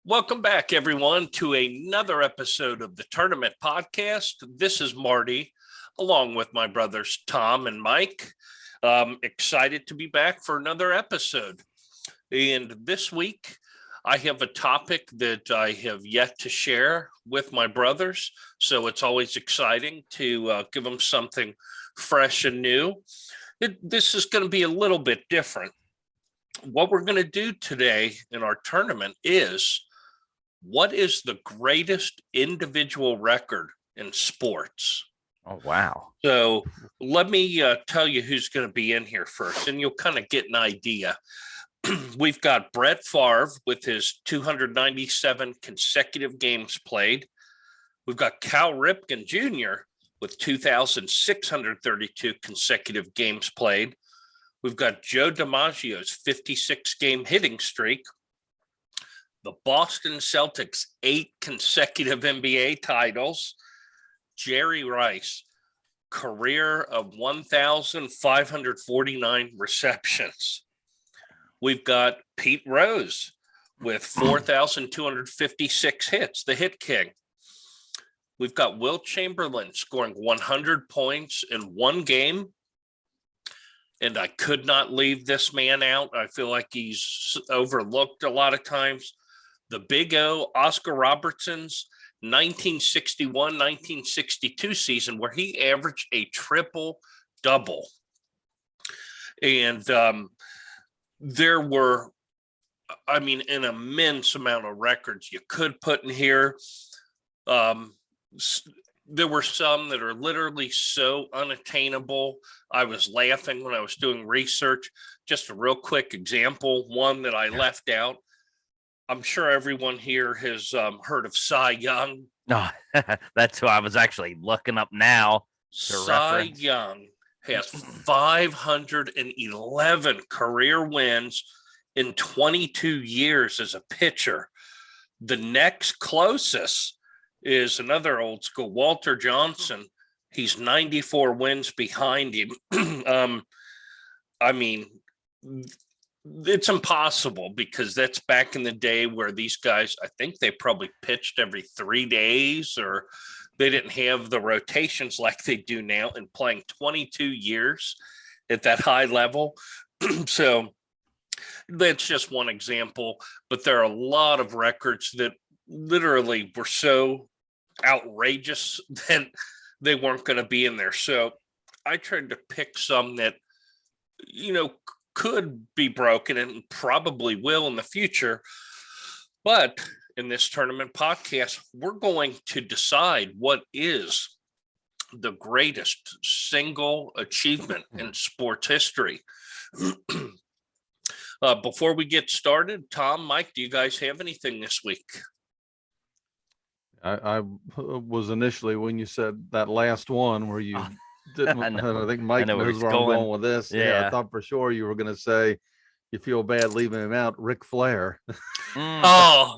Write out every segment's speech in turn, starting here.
Welcome back, everyone, to another episode of the Tournament Podcast. This is Marty, along with my brothers Tom and Mike. Excited to be back for another episode. And this week, I have a topic that I have yet to share with my brothers. So it's always exciting to give them something fresh and new. This is going to be a little bit different. What we're going to do today in our tournament is, what is the greatest individual record in sports? Oh, wow. So let me tell you who's going to be in here first, and you'll kind of get an idea. We've got Brett Favre with his 297 consecutive games played. We've got Cal Ripken Jr. with 2,632 consecutive games played. We've got Joe Dimaggio's 56-game hitting streak. The Boston Celtics, 8 consecutive NBA titles. Jerry Rice, career of 1,549 receptions. We've got Pete Rose with 4,256 hits, the hit king. We've got Wilt Chamberlain scoring 100 points in one game. And I could not leave this man out. I feel like he's overlooked a lot of times. The Big O, Oscar Robertson's 1961-1962 season, where he averaged a triple-double. And there were, an immense amount of records you could put in here. There were some that are literally so unattainable. I was laughing when I was doing research. Just a real quick example, one that I left out. I'm sure everyone here has heard of Cy Young. No, that's who I was actually looking up now. Cy Young has 511 career wins in 22 years as a pitcher. The next closest is another old school, Walter Johnson. He's 94 wins behind him. It's impossible, because that's back in the day where these guys, I think they probably pitched every 3 days, or they didn't have the rotations like they do now, and playing 22 years at that high level. So that's just one example, but there are a lot of records that literally were so outrageous that they weren't going to be in there. So I tried to pick some that, could be broken and probably will in the future. But in this tournament podcast, we're going to decide what is the greatest single achievement in sports history. Before we get started, Tom, Mike, do you guys have anything this week? I was initially, when you said that last one where you didn't, I think Mike knows where I'm going with this. Yeah, I thought for sure you were going to say you feel bad leaving him out. Ric Flair. 16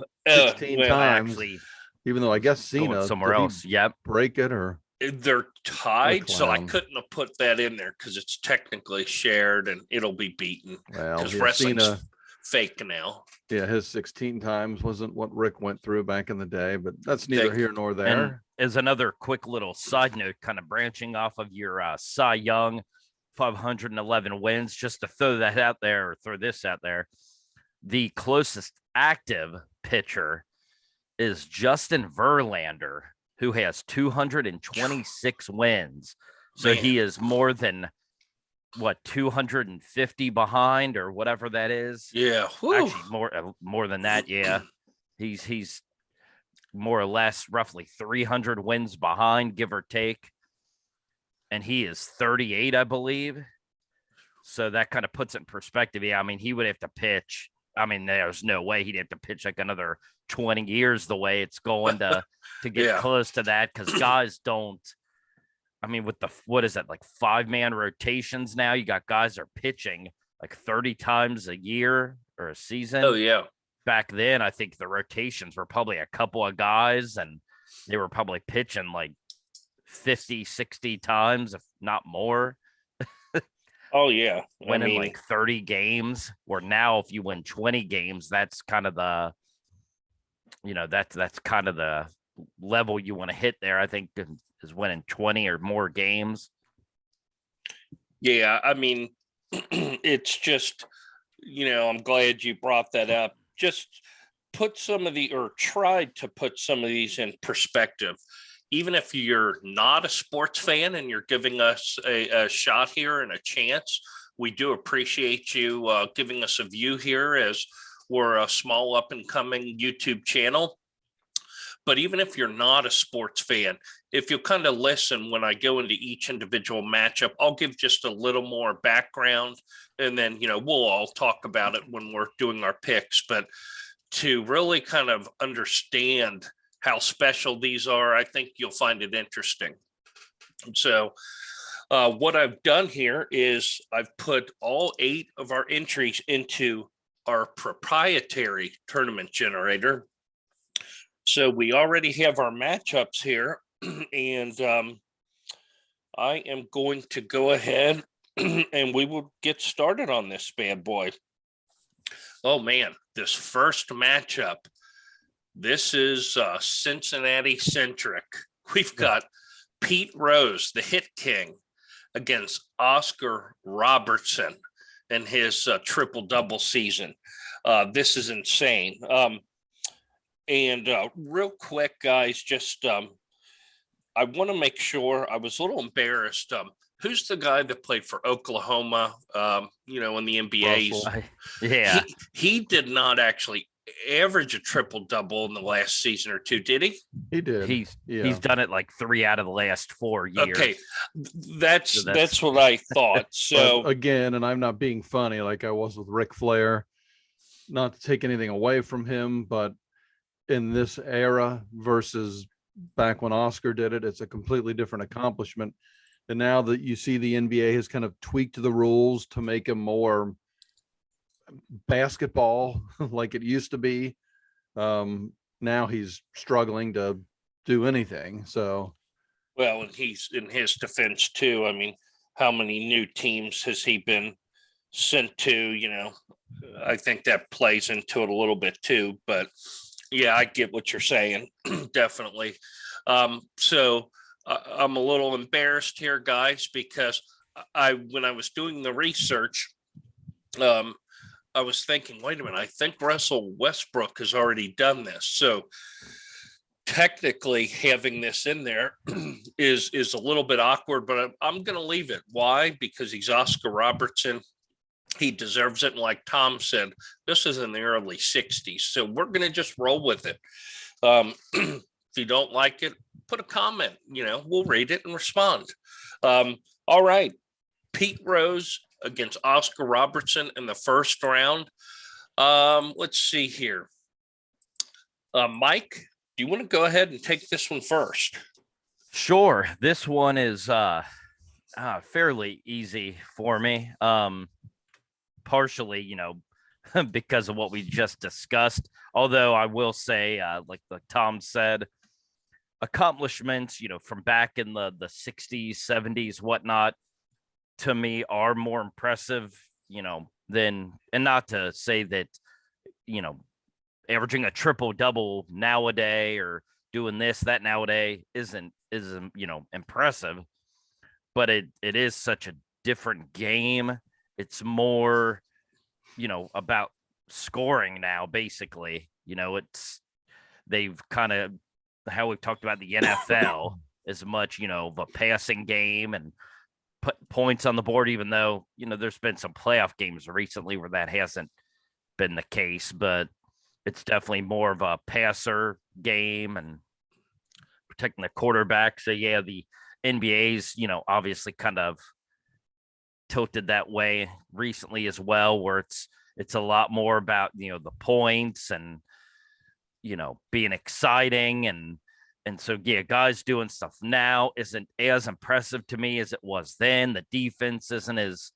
times. Actually, even though I guess Cena somewhere else. Yep. Break it, or they're tied, so I couldn't have put that in there because it's technically shared and it'll be beaten. Because wrestling's fake now. Yeah, his 16 times wasn't what Rick went through back in the day, but that's neither here nor there. And as another quick little side note, kind of branching off of your Cy Young 511 wins, just to throw that out there, or throw this out there, the closest active pitcher is Justin Verlander, who has 226 wins. So he is more than 250 behind, or whatever that is. Yeah. Whew. Actually more than that. Yeah. He's more or less roughly 300 wins behind, give or take. And he is 38, I believe. So that kind of puts it in perspective. Yeah, he would have to pitch. There's no way he'd have to pitch like another 20 years the way it's going to get close to that, because guys don't. With the, what is that, like 5-man rotations now? You got guys that are pitching like 30 times a year or a season. Oh, yeah. Back then, I think the rotations were probably a couple of guys, and they were probably pitching like 50, 60 times, if not more. Oh, yeah. Winning like 30 games, where now if you win 20 games, that's kind of that's kind of the level you want to hit there. I think is winning 20 or more games. Yeah, I mean, it's just, I'm glad you brought that up. Just tried to put some of these in perspective. Even if you're not a sports fan and you're giving us a shot here and a chance, we do appreciate you giving us a view here, as we're a small up and coming YouTube channel. But even if you're not a sports fan, if you kind of listen when I go into each individual matchup, I'll give just a little more background, and then, we'll all talk about it when we're doing our picks. But to really kind of understand how special these are, I think you'll find it interesting. So what I've done here is I've put all 8 of our entries into our proprietary tournament generator. So we already have our matchups here, and I am going to go ahead and we will get started on this bad boy. Oh man, this first matchup, this is Cincinnati centric. We've got Pete Rose, the hit king, against Oscar Robertson and his triple-double season. This is insane. And real quick, guys, just I want to make sure, I was a little embarrassed. Who's the guy that played for Oklahoma, in the NBA? Yeah. He did not actually average a triple-double in the last season or two, did he? He did. He's done it like 3 out of the last 4 years. Okay, that's what I thought. So again, and I'm not being funny like I was with Ric Flair, not to take anything away from him, but in this era versus back when Oscar did it, it's a completely different accomplishment. And now that you see the NBA has kind of tweaked the rules to make them more basketball like it used to be, now he's struggling to do anything. So, well, and he's, in his defense too, I mean, how many new teams has he been sent to? I think that plays into it a little bit too, but yeah, I get what you're saying. Definitely. So I'm a little embarrassed here, guys, because when I was doing the research, I was thinking, wait a minute, I think Russell Westbrook has already done this. So technically having this in there is a little bit awkward, but I'm going to leave it. Why? Because he's Oscar Robertson. He deserves it. And like Tom said, this is in the early 60s. So we're going to just roll with it. If you don't like it, put a comment, we'll read it and respond. All right. Pete Rose against Oscar Robertson in the first round. Let's see here. Mike, do you want to go ahead and take this one first? Sure. This one is fairly easy for me. Partially, because of what we just discussed. Although I will say, like Tom said, accomplishments, from back in the 60s, 70s, whatnot, to me are more impressive, than, and not to say that, averaging a triple double nowadays or doing that nowadays isn't impressive, but it is such a different game. It's more, about scoring now, basically. They've kind of, how we've talked about the NFL as much, the passing game and put points on the board, even though, there's been some playoff games recently where that hasn't been the case, but it's definitely more of a passer game and protecting the quarterback. So yeah, the NBA's, obviously kind of tilted that way recently as well, where it's a lot more about, the points and, being exciting. And so, yeah, guys doing stuff now isn't as impressive to me as it was then. The defense isn't as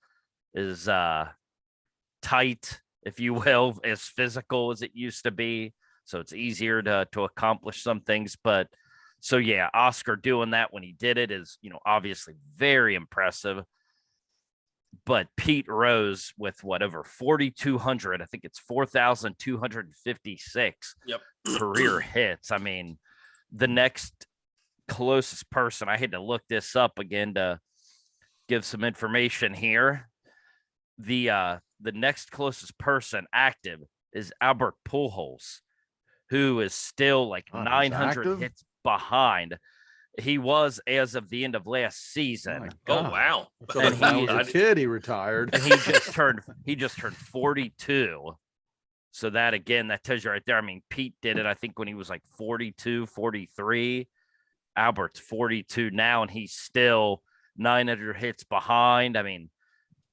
tight, if you will, as physical as it used to be. So it's easier to accomplish some things. But so, yeah, Oscar doing that when he did it is, obviously very impressive. But Pete Rose with over 4,200, I think it's 4,256 career hits. I mean, the next closest person, I had to look this up again to give some information here. The next closest person active is Albert Pujols, who is still like 900 hits behind. He was as of the end of last season. Oh wow! And he was a kid. He retired. And he just turned 42. So that again, that tells you right there. I mean, Pete did it, I think, when he was like 42, 43. Albert's 42 now, and he's still 900 hits behind. I mean,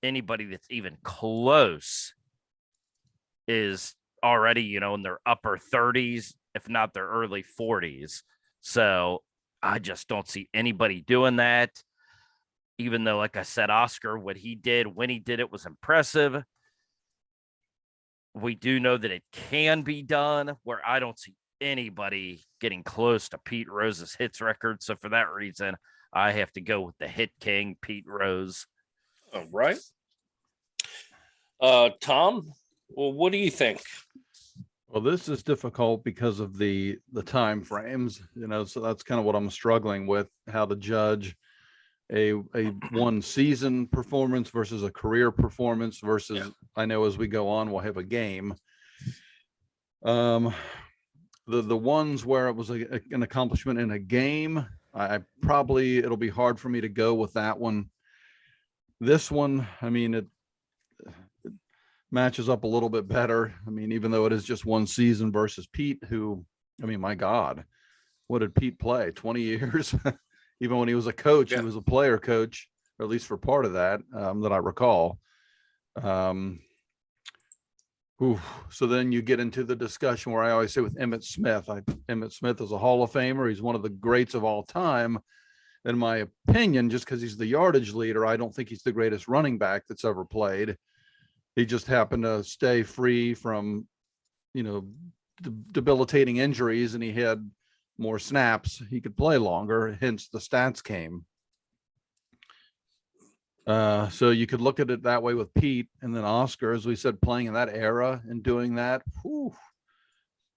anybody that's even close is already, in their upper 30s, if not their early 40s. So I just don't see anybody doing that, even though, like I said, Oscar, what he did when he did it was impressive. We do know that it can be done, where I don't see anybody getting close to Pete Rose's hits record. So for that reason, I have to go with the hit king, Pete Rose. All right. Tom, well, what do you think? Well, this is difficult because of the time frames, so that's kind of what I'm struggling with, how to judge a one season performance versus a career performance versus, I know as we go on, we'll have a game. The ones where it was an accomplishment in a game, it'll be hard for me to go with that one. This one, I mean, it matches up a little bit better. I mean, even though it is just one season versus Pete, who, I mean, my God, what did Pete play? 20 years? Even when he was a coach, he was a player coach, or at least for part of that, that I recall. So then you get into the discussion where I always say with Emmitt Smith. Emmitt Smith is a Hall of Famer. He's one of the greats of all time. In my opinion, just because he's the yardage leader, I don't think he's the greatest running back that's ever played. He just happened to stay free from, debilitating injuries, and he had more snaps. He could play longer, hence the stats came. So you could look at it that way with Pete, and then Oscar, as we said, playing in that era and doing that.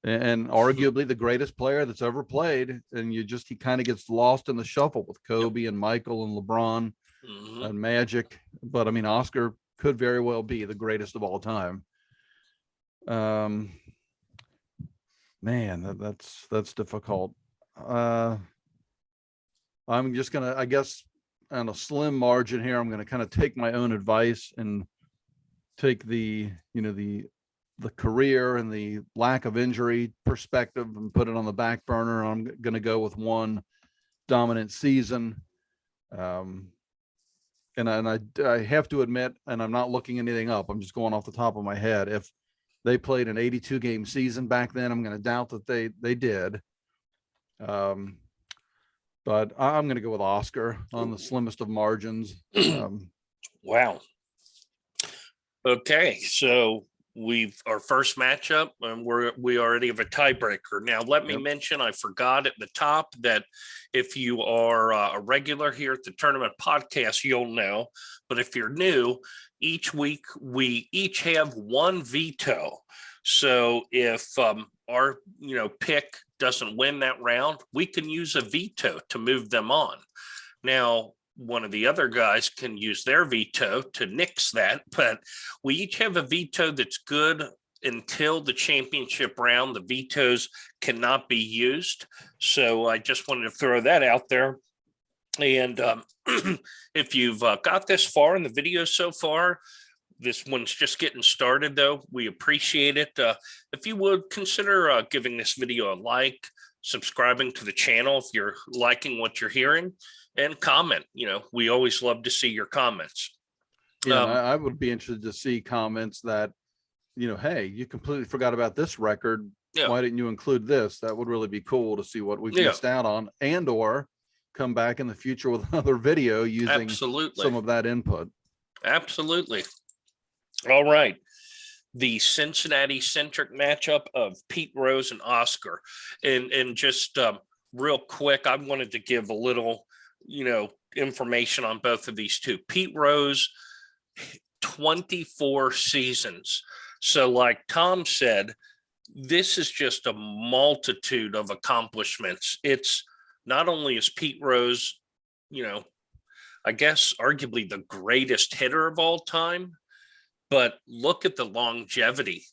And arguably the greatest player that's ever played. And he kind of gets lost in the shuffle with Kobe and Michael and LeBron and Magic. But I mean, Oscar could very well be the greatest of all time. Man, that's difficult. I'm just gonna, I guess, on a slim margin here, I'm gonna kind of take my own advice and take the career and the lack of injury perspective and put it on the back burner. I'm gonna go with one dominant season. And I have to admit, and I'm not looking anything up, I'm just going off the top of my head. If they played an 82 game season back then, I'm going to doubt that they did. But I'm going to go with Oscar on the slimmest of margins. Wow. Okay, so our first matchup, and we already have a tiebreaker. Now, let me mention, I forgot at the top that if you are a regular here at the Tournament Podcast, you'll know. But if you're new, each week we each have one veto. So if our pick doesn't win that round, we can use a veto to move them on. Now, one of the other guys can use their veto to nix that, but we each have a veto that's good until the championship round. The vetoes cannot be used. So I just wanted to throw that out there. And if you've got this far in the video so far, this one's just getting started, though. We appreciate it. If you would consider giving this video a like, subscribing to the channel if you're liking what you're hearing, and comment. We always love to see your comments. Yeah, I would be interested to see comments that, hey, you completely forgot about this record. Yeah. Why didn't you include this? That would really be cool to see what we've missed out on, and or come back in the future with another video using some of that input. Absolutely. All right. The Cincinnati-centric matchup of Pete Rose and Oscar. And just real quick, I wanted to give a little information on both of these two. Pete Rose 24 seasons. So like Tom said, this is just a multitude of accomplishments. It's not only is Pete Rose, I guess arguably the greatest hitter of all time, but look at the longevity,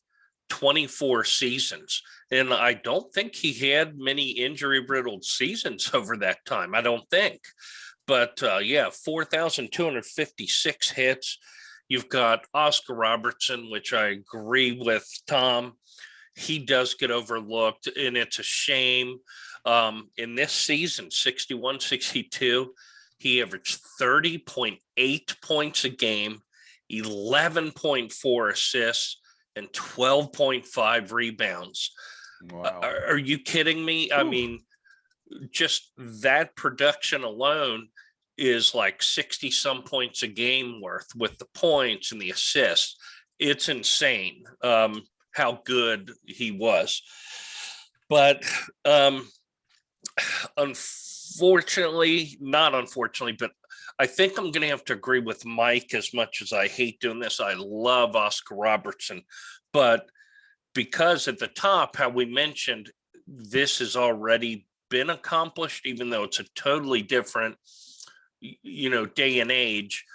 24 seasons. And I don't think he had many injury riddled seasons over that time. I don't think. But 4,256 hits. You've got Oscar Robertson, which I agree with Tom. He does get overlooked, and it's a shame. In this season, 61-62, he averaged 30.8 points a game, 11.4 assists, and 12.5 rebounds. Wow. Are you kidding me? Ooh. I mean, just that production alone is like 60 some points a game worth with the points and the assists. It's insane how good he was. But unfortunately, not unfortunately, but I think I'm going to have to agree with Mike. As much as I hate doing this, I love Oscar Robertson. But because at the top, how we mentioned, this has already been accomplished, even though it's a totally different, day and age.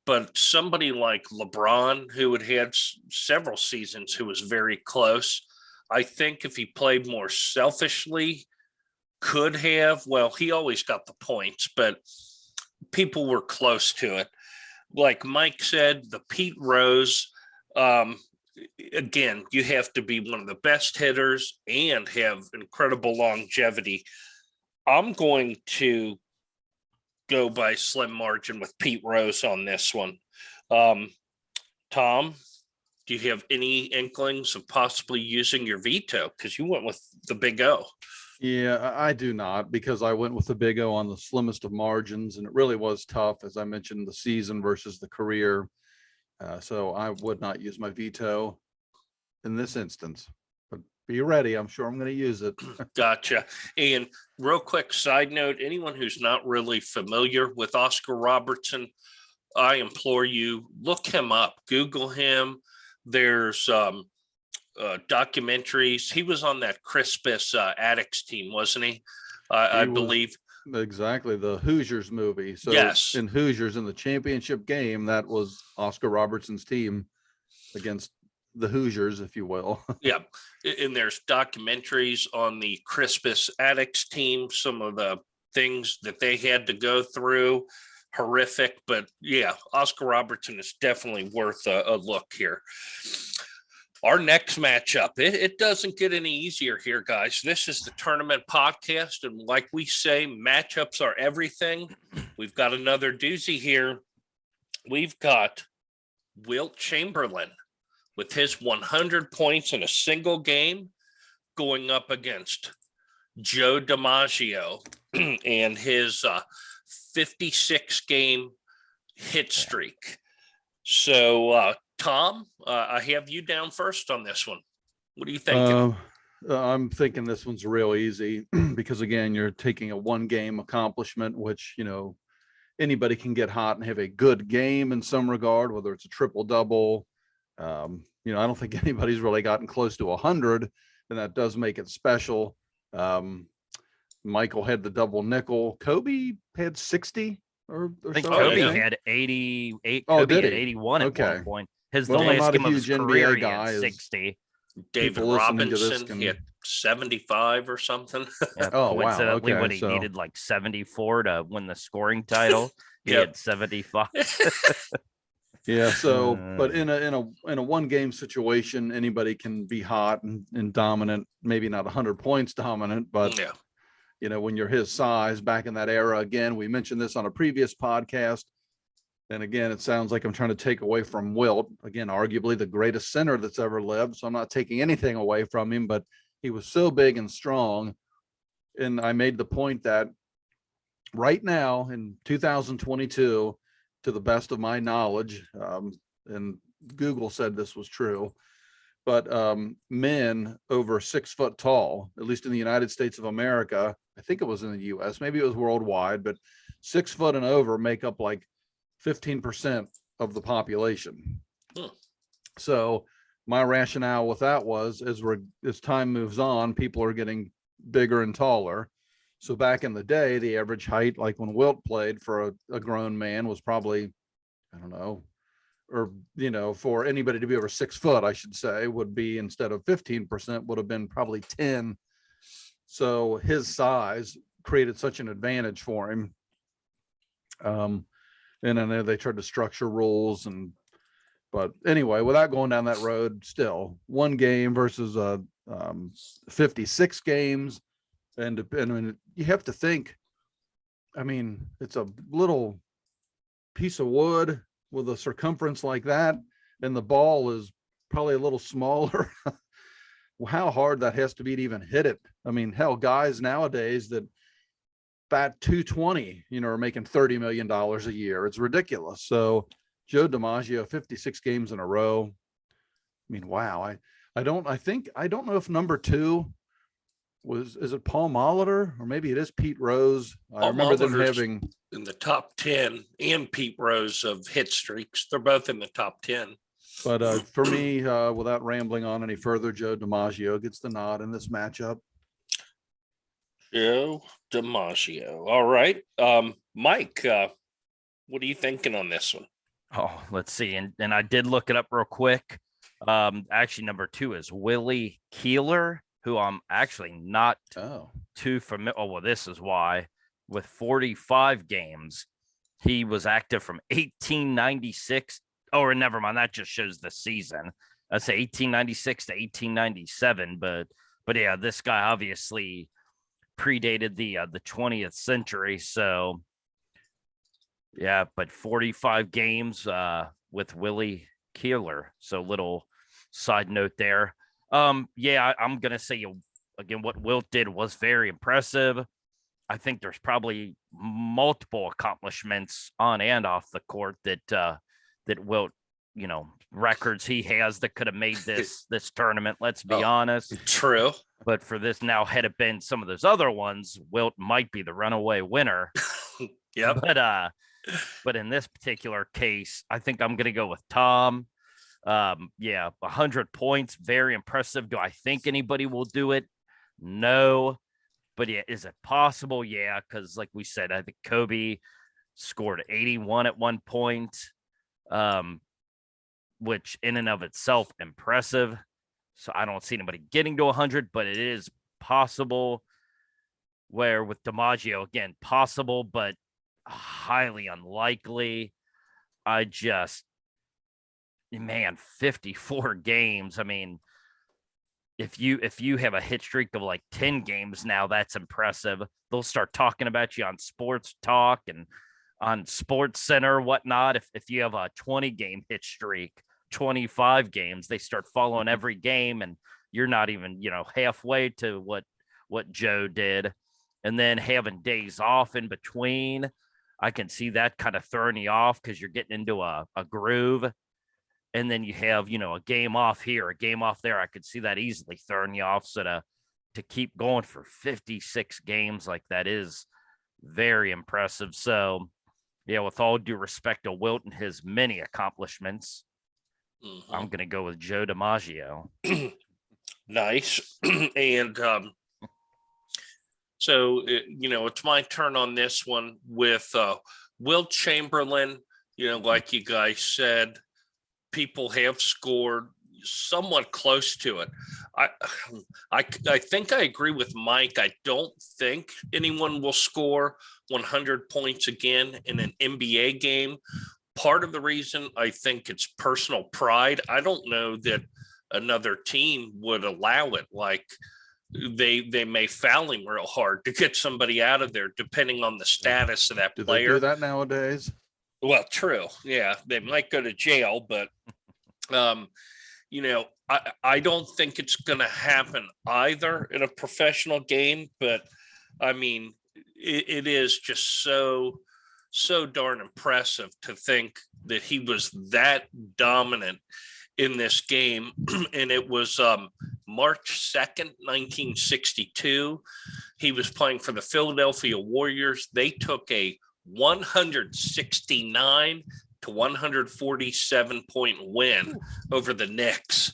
But somebody like LeBron, who had several seasons, who was very close, I think if he played more selfishly, could have. Well, he always got the points, but people were close to it. Like Mike said, the Pete Rose, again, you have to be one of the best hitters and have incredible longevity. I'm going to go by slim margin with Pete Rose on this one. Tom, do you have any inklings of possibly using your veto? Because you went with the Big O. Yeah, I do not, because I went with the Big O on the slimmest of margins, and it really was tough, as I mentioned, the season versus the career. So I would not use my veto in this instance. But be ready. I'm sure I'm going to use it. Gotcha. And real quick side note, anyone who's not really familiar with Oscar Robertson, I implore you, look him up, Google him. There's documentaries. He was on that Crispus Addicts team, wasn't he? I believe. Exactly, the Hoosiers movie. So yes, in Hoosiers, in the championship game, that was Oscar Robertson's team against the Hoosiers, if you will. Yeah, and there's documentaries on the Crispus Addicts team, some of the things that they had to go through, horrific. But yeah, Oscar Robertson is definitely worth a look here. Our next matchup, it doesn't get any easier here, guys. This is the Tournament Podcast, and like we say, matchups are everything. We've got another doozy here. We've got Wilt Chamberlain with his 100 points in a single game going up against Joe DiMaggio and his 56-game hit streak. So, Tom, I have you down first on this one. What are you thinking? I'm thinking this one's real easy because, again, you're taking a one-game accomplishment, which, anybody can get hot and have a good game in some regard, whether it's a triple-double. I don't think anybody's really gotten close to 100, and that does make it special. Michael had the double nickel. Kobe had 60 or I think so. Kobe had 88. Kobe had 81 at one point. The last game of his career, he had 60. David Robinson, he had 75 or something. Yeah, coincidentally, when he needed like 74 to win the scoring title, he had 75. Yeah. So, but in a one game situation, anybody can be hot and dominant. Maybe not 100 points dominant, but when you're his size back in that era. Again, we mentioned this on a previous podcast. And again, it sounds like I'm trying to take away from Wilt. Again, arguably the greatest center that's ever lived. So I'm not taking anything away from him, but he was so big and strong. And I made the point that right now in 2022, to the best of my knowledge, and Google said this was true, but men over 6 foot tall, at least in the United States of America, I think it was in the US, maybe it was worldwide, but 6 foot and over make up like 15% of the population. Hmm. So my rationale with that was, as time moves on, people are getting bigger and taller. So back in the day, the average height, like when Wilt played for a grown man, was probably, I don't know, or, for anybody to be over 6 foot, I should say, would be, instead of 15%, would have been probably 10. So his size created such an advantage for him. And I know they tried to structure rules, but anyway, without going down that road, still one game versus 56 games. And I mean, you have to think, I mean, it's a little piece of wood with a circumference like that, and the ball is probably a little smaller. How hard that has to be to even hit it. I mean, hell, guys nowadays that bat 220, are making $30 million a year. It's ridiculous. So Joe Dimaggio, 56 games in a row. I mean, wow. I don't know if number 2 is it Paul Molitor, or maybe it is Pete Rose. I remember them having in the top 10, and Pete Rose of hit streaks. They're both in the top 10. But for me, without rambling on any further, Joe Dimaggio gets the nod in this matchup. Joe DiMaggio. All right. Mike, what are you thinking on this one? Oh, let's see. And I did look it up real quick. Actually, number 2 is Willie Keeler, who I'm actually not too familiar. Oh, well, this is why. With 45 games, he was active from 1896. Oh, never mind. That just shows the season. I'd say 1896 to 1897. But yeah, this guy obviously predated the 20th century. So yeah, but 45 games with Willie Keeler. So little side note there. Yeah, I'm gonna say again, what Wilt did was very impressive. I think there's probably multiple accomplishments on and off the court that Wilt, records he has that could have made this tournament. Let's be honest. True. But for this now, had it been some of those other ones, Wilt might be the runaway winner. Yeah. But in this particular case, I think I'm gonna go with Tom. 100 points, very impressive. Do I think anybody will do it? No. But yeah, is it possible? Yeah, because like we said, I think Kobe scored 81 at one point, which in and of itself impressive. So I don't see anybody getting to 100, but it is possible. Where with DiMaggio, again, possible, but highly unlikely. Man, 54 games. I mean, if you have a hit streak of like 10 games now, that's impressive. They'll start talking about you on Sports Talk and on Sports Center, whatnot. If you have a 20-game hit streak, 25 games, they start following every game, and you're not even, halfway to what Joe did. And then having days off in between, I can see that kind of throwing you off because you're getting into a groove. And then you have, a game off here, a game off there. I could see that easily throwing you off. So to keep going for 56 games like that is very impressive. So, yeah, with all due respect to Wilt and his many accomplishments, I'm going to go with Joe DiMaggio. Nice. And so, it's my turn on this one with Wilt Chamberlain. Like you guys said, people have scored somewhat close to it. I think I agree with Mike. I don't think anyone will score 100 points again in an NBA game. Part of the reason I think it's personal pride. I don't know that another team would allow it. Like they may foul him real hard to get somebody out of there, depending on the status of that player. Do they do that nowadays? Well, true. Yeah, they might go to jail, but I don't think it's going to happen either in a professional game. But I mean, it is just so darn impressive to think that he was that dominant in this game. And it was March 2nd, 1962. He was playing for the Philadelphia Warriors. They took a 169 to 147-point win over the Knicks.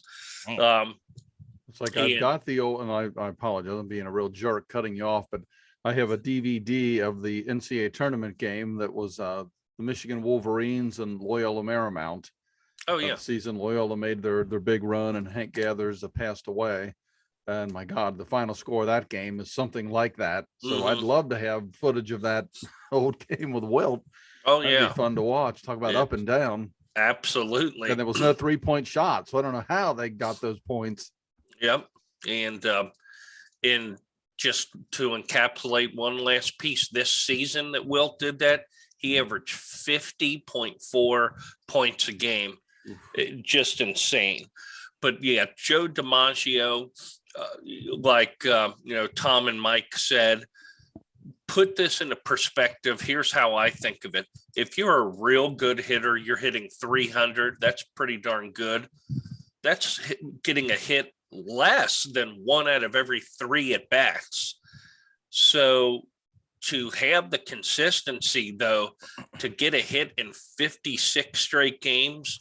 It's like I've got the old, and I apologize, I'm being a real jerk cutting you off, but I have a DVD of the NCAA tournament game that was the Michigan Wolverines and Loyola Marymount. Oh yeah. Season Loyola made their big run, and Hank Gathers passed away. And my God, the final score of that game is something like that. So I'd love to have footage of that old game with Wilt. Oh, That'd be fun to watch. Talk about up and down. Absolutely. And there was no 3-point shot. So I don't know how they got those points. Yep. And just to encapsulate one last piece, this season that Wilt did that, he averaged 50.4 points a game. Just insane. But yeah, Joe Dimaggio, Tom and Mike said, put this into perspective. Here's how I think of it. If you're a real good hitter, you're hitting 300. That's pretty darn good. That's getting a hit less than 1 out of every 3 at bats. So to have the consistency, though, to get a hit in 56 straight games,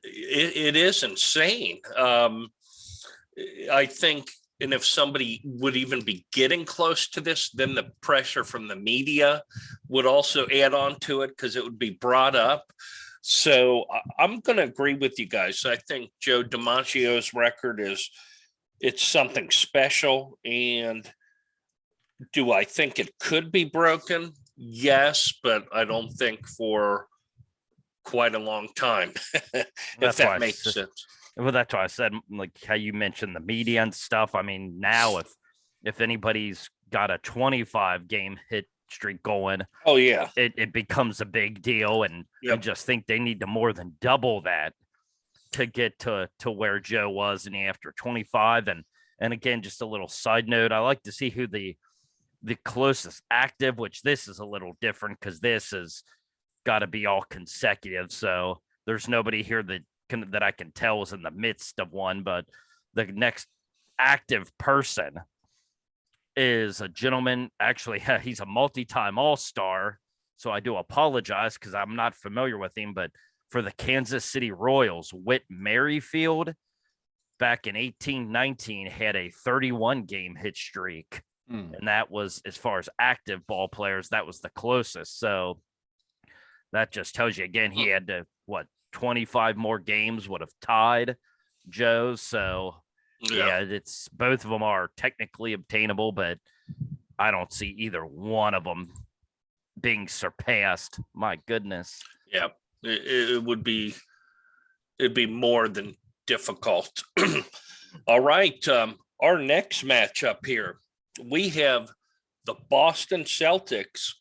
it is insane. I think, and if somebody would even be getting close to this, then the pressure from the media would also add on to it because it would be brought up. So I'm going to agree with you guys. I think Joe DiMaggio's record it's something special. And do I think it could be broken? Yes, but I don't think for quite a long time, if that makes sense. Well, that's why I said, like how you mentioned the media and stuff. I mean, now if anybody's got a 25 game hit streak going, oh yeah, it becomes a big deal. And I just think they need to more than double that to get to where Joe was in after 25. And again, just a little side note, I like to see who the closest active, which this is a little different because this is got to be all consecutive. So there's nobody here that I can tell is in the midst of one, but the next active person is a gentleman. Actually, he's a multi-time All-Star. So I do apologize because I'm not familiar with him, but for the Kansas City Royals, Whit Merrifield back in 1819 had a 31 game hit streak. And that was, as far as active ball players, that was the closest. So that just tells you, again, he had to, 25 more games would have tied Joe. So, yeah, it's both of them are technically obtainable, but I don't see either one of them being surpassed. My goodness. Yeah, it'd be more than difficult. All right. Our next matchup here, we have the Boston Celtics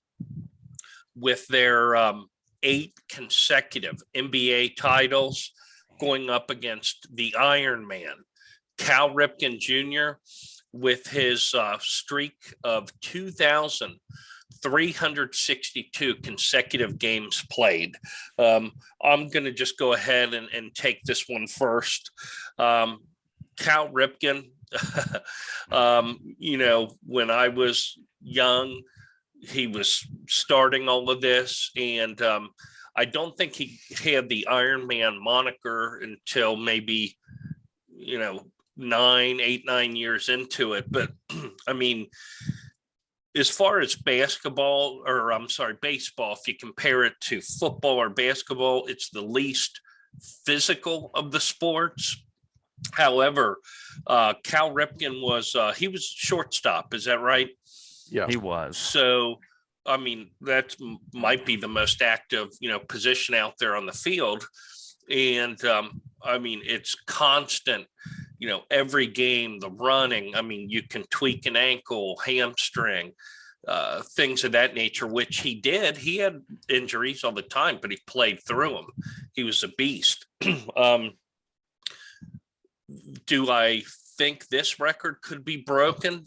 with their 8 consecutive NBA titles going up against the Iron Man, Cal Ripken Jr., with his streak of 2,362 consecutive games played. I'm going to just go ahead and take this one first. Cal Ripken, when I was young, he was starting all of this, and I don't think he had the Iron Man moniker until maybe 9 years into it. But I mean, as far as baseball, if you compare it to football or basketball, it's the least physical of the sports. However, Cal Ripken was shortstop. Is that right? Yeah, he was. So, I mean, that might be the most active, position out there on the field. And I mean, it's constant, every game, the running. I mean, you can tweak an ankle, hamstring, things of that nature, which he did. He had injuries all the time, but he played through them. He was a beast. Do I think this record could be broken?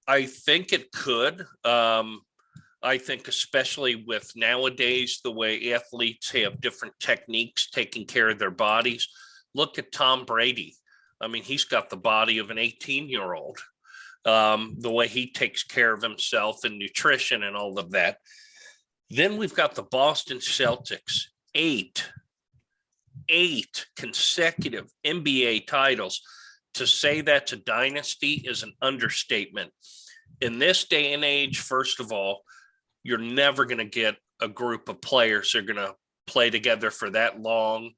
I think it could. I think especially with nowadays, the way athletes have different techniques taking care of their bodies. Look at Tom Brady. I mean, he's got the body of an 18-year-old. The way he takes care of himself and nutrition and all of that. Then we've got the Boston Celtics, eight consecutive NBA titles. To say that's a dynasty is an understatement. In this day and age, first of all, you're never going to get a group of players that are going to play together for that long.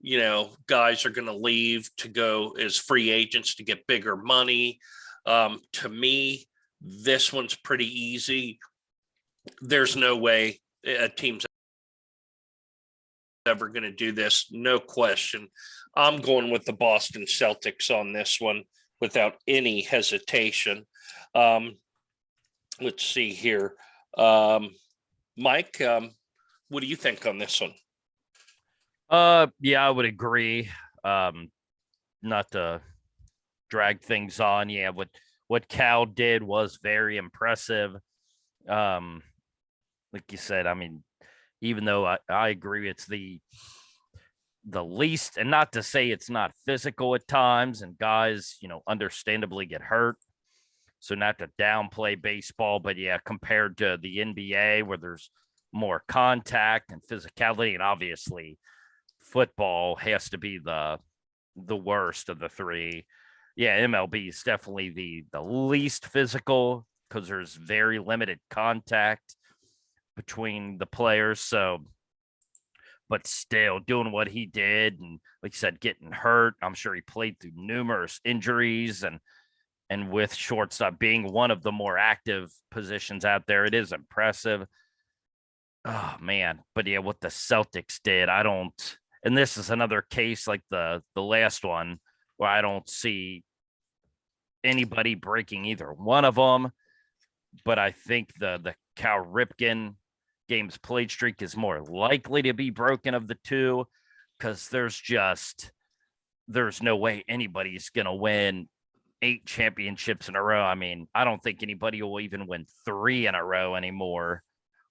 You know, guys are going to leave to go as free agents to get bigger money. To me, this one's pretty easy. There's no way a team's ever going to do this. No question. I'm going with the Boston Celtics on this one without any hesitation. Let's see here. Mike, what do you think on this one? Yeah, I would agree. Not to drag things on. Yeah, what Cal did was very impressive. Like you said, I mean, even though I agree it's the least, and not to say it's not physical at times, and guys, you know, understandably get hurt. So not to downplay baseball, but yeah, compared to the NBA where there's more contact and physicality, and obviously football has to be the worst of the three. Yeah, MLB is definitely the least physical because there's very limited contact between the players. So, but still doing what he did, and like you said, getting hurt. I'm sure he played through numerous injuries, and with shortstop being one of the more active positions out there, it is impressive. Oh man, but yeah, what the Celtics did, I don't. And this is another case like the last one where I don't see anybody breaking either one of them. But I think the Cal Ripken games played streak is more likely to be broken of the two, because there's no way anybody's gonna win 8 championships in a row. I mean, I don't think anybody will even win 3 in a row anymore.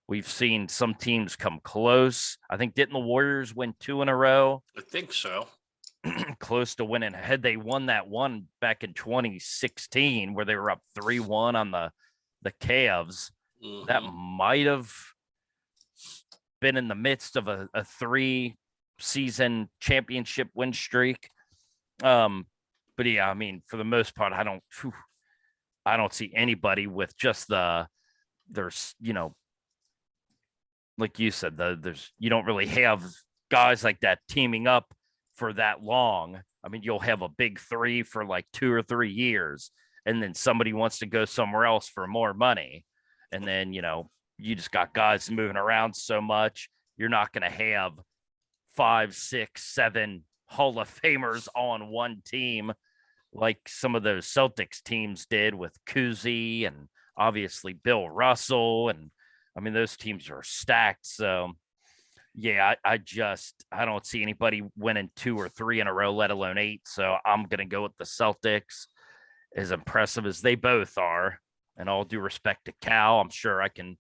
We've seen some teams come close. I think didn't the Warriors win 2 in a row? I think so. Close to winning. Had they won that one back in 2016 where they were up 3-1 on the Cavs, that might have been in the midst of a 3-season championship win streak. But yeah, I mean, for the most part, I don't see anybody with just there's, you know, like you said, you don't really have guys like that teaming up for that long. I mean, you'll have a big 3 for like 2 or 3 years, and then somebody wants to go somewhere else for more money. And then, you know, you just got guys moving around so much. You're not going to have 5, 6, 7 Hall of Famers on one team like some of those Celtics teams did with Kuzi and obviously Bill Russell. And I mean, those teams are stacked. So yeah, I don't see anybody winning 2 or 3 in a row, let alone 8. So I'm going to go with the Celtics, as impressive as they both are. And all due respect to Cal, I'm sure I can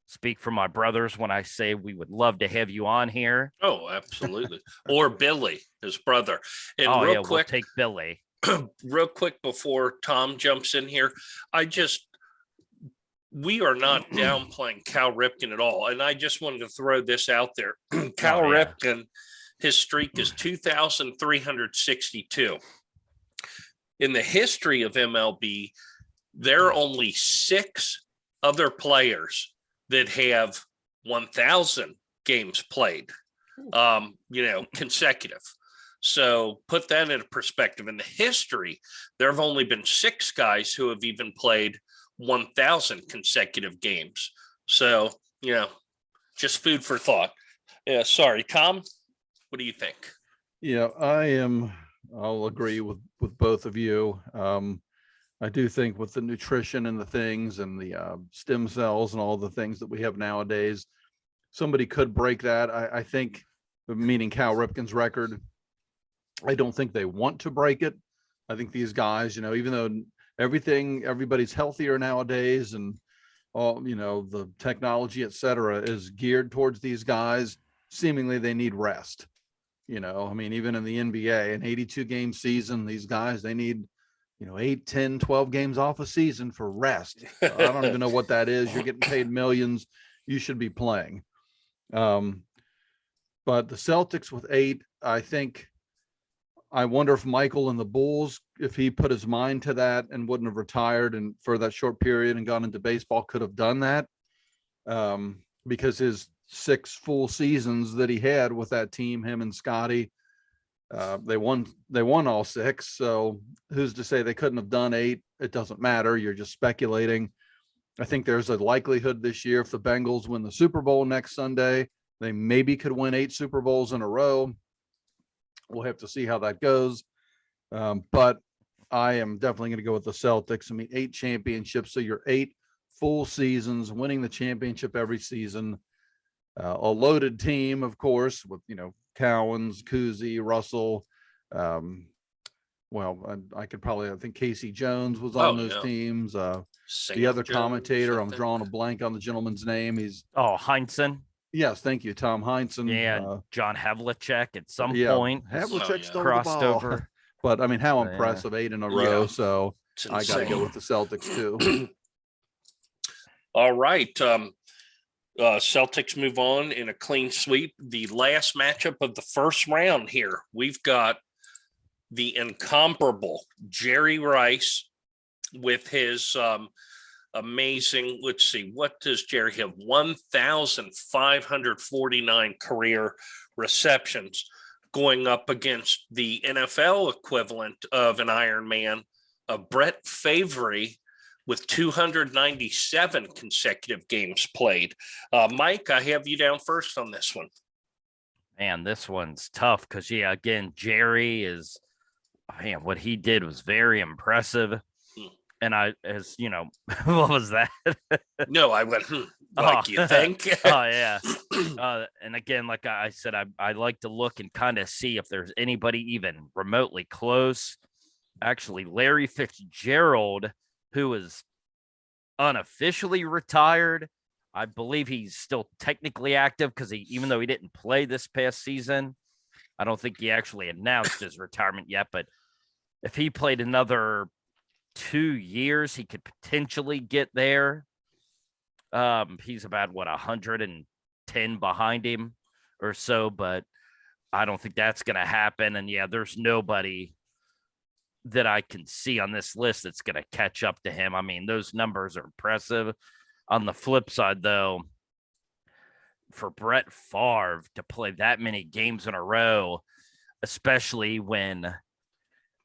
speak for my brothers when I say we would love to have you on here. Oh, absolutely. Or Billy, his brother. And real quick, we'll take Billy. Real quick before Tom jumps in here, we are not downplaying Cal Ripken at all. And I just wanted to throw this out there. Cal Ripken, his streak is 2,362. In the history of MLB, there are only 6 other players that have 1,000 games played, consecutive. So put that in perspective. In the history, there have only been 6 guys who have even played 1,000 consecutive games. So, you know, just food for thought. Yeah, sorry, Tom, what do you think? Yeah, I'll agree with both of you. I do think with the nutrition and the things and the stem cells and all the things that we have nowadays, somebody could break that. I think, meaning Cal Ripken's record, I don't think they want to break it. I think these guys, you know, even though everybody's healthier nowadays and all, you know, the technology, et cetera, is geared towards these guys, seemingly they need rest. You know, I mean, even in the NBA, an 82 game season, these guys, they need, 8, 10, 12 games off a season for rest. I don't even know what that is. You're getting paid millions. you should be playing. But the Celtics with 8, I wonder if Michael and the Bulls, if he put his mind to that and wouldn't have retired and for that short period and gone into baseball, could have done that. Because his 6 full seasons that he had with that team, him and Scotty, they won all 6. So who's to say they couldn't have done 8? It doesn't matter. You're just speculating. I think there's a likelihood this year, if the Bengals win the Super Bowl next Sunday, they maybe could win 8 Super Bowls in a row. We'll have to see how that goes. But I am definitely going to go with the Celtics. I mean, 8 championships. So you're 8 full seasons, winning the championship every season. A loaded team, of course, with, Cowens, Kuzi, Russell. I think Casey Jones was on those teams. The other commentator, I'm drawing a blank on the gentleman's name. He's Heinsohn. Yes, thank you, Tom Heinsohn. Yeah, John Havlicek at some point. Havlicek's crossed over. But I mean, how impressive, 8 in a row. So I got to go with the Celtics too. All right. Celtics move on in a clean sweep. The last matchup of the first round here, we've got the incomparable Jerry Rice with his amazing, let's see, what does Jerry have? 1,549 career receptions, going up against the NFL equivalent of an Iron Man, Brett Favre, with 297 consecutive games played. Mike, I have you down first on this one. Man, this one's tough because, again, Jerry is, what he did was very impressive. And what was that? No, I went, you think? Yeah. And again, like I said, I like to look and kind of see if there's anybody even remotely close. Actually, Larry Fitzgerald, who is unofficially retired, I believe he's still technically active because even though he didn't play this past season, I don't think he actually announced his retirement yet. But if he played another 2 years, he could potentially get there. He's about 110 behind him or so, but I don't think that's going to happen. And there's nobody that I can see on this list that's going to catch up to him. I mean, those numbers are impressive. On the flip side, though, for Brett Favre to play that many games in a row, especially when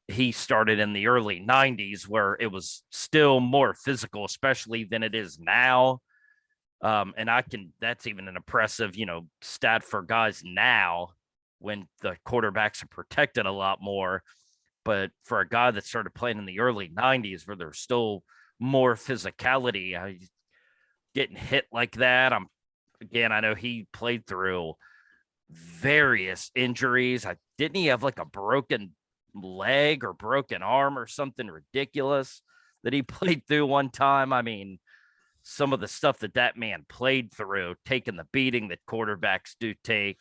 he started in the early 90s where it was still more physical, especially than it is now. And that's even an impressive, stat for guys now when the quarterbacks are protected a lot more. But for a guy that started playing in the early 90s where there's still more physicality, getting hit like that. I know he played through various injuries. Didn't he have like a broken leg or broken arm or something ridiculous that he played through one time? I mean, some of the stuff that man played through, taking the beating that quarterbacks do take.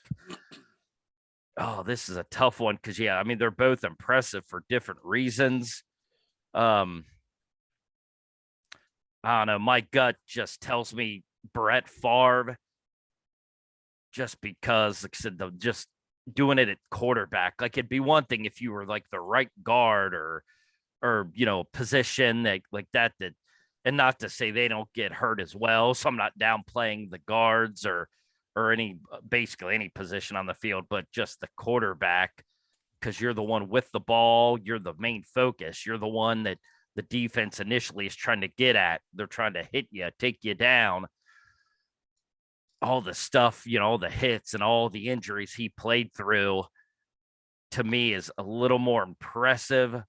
Oh, this is a tough one because, they're both impressive for different reasons. I don't know. My gut just tells me Brett Favre, just because, like I said, just doing it at quarterback. Like, it'd be one thing if you were like the right guard or position like that, and not to say they don't get hurt as well. So I'm not downplaying the guards or basically any position on the field, but just the quarterback, because you're the one with the ball. You're the main focus. You're the one that the defense initially is trying to get at. They're trying to hit you, take you down. All the stuff, all the hits and all the injuries he played through, to me, is a little more impressive.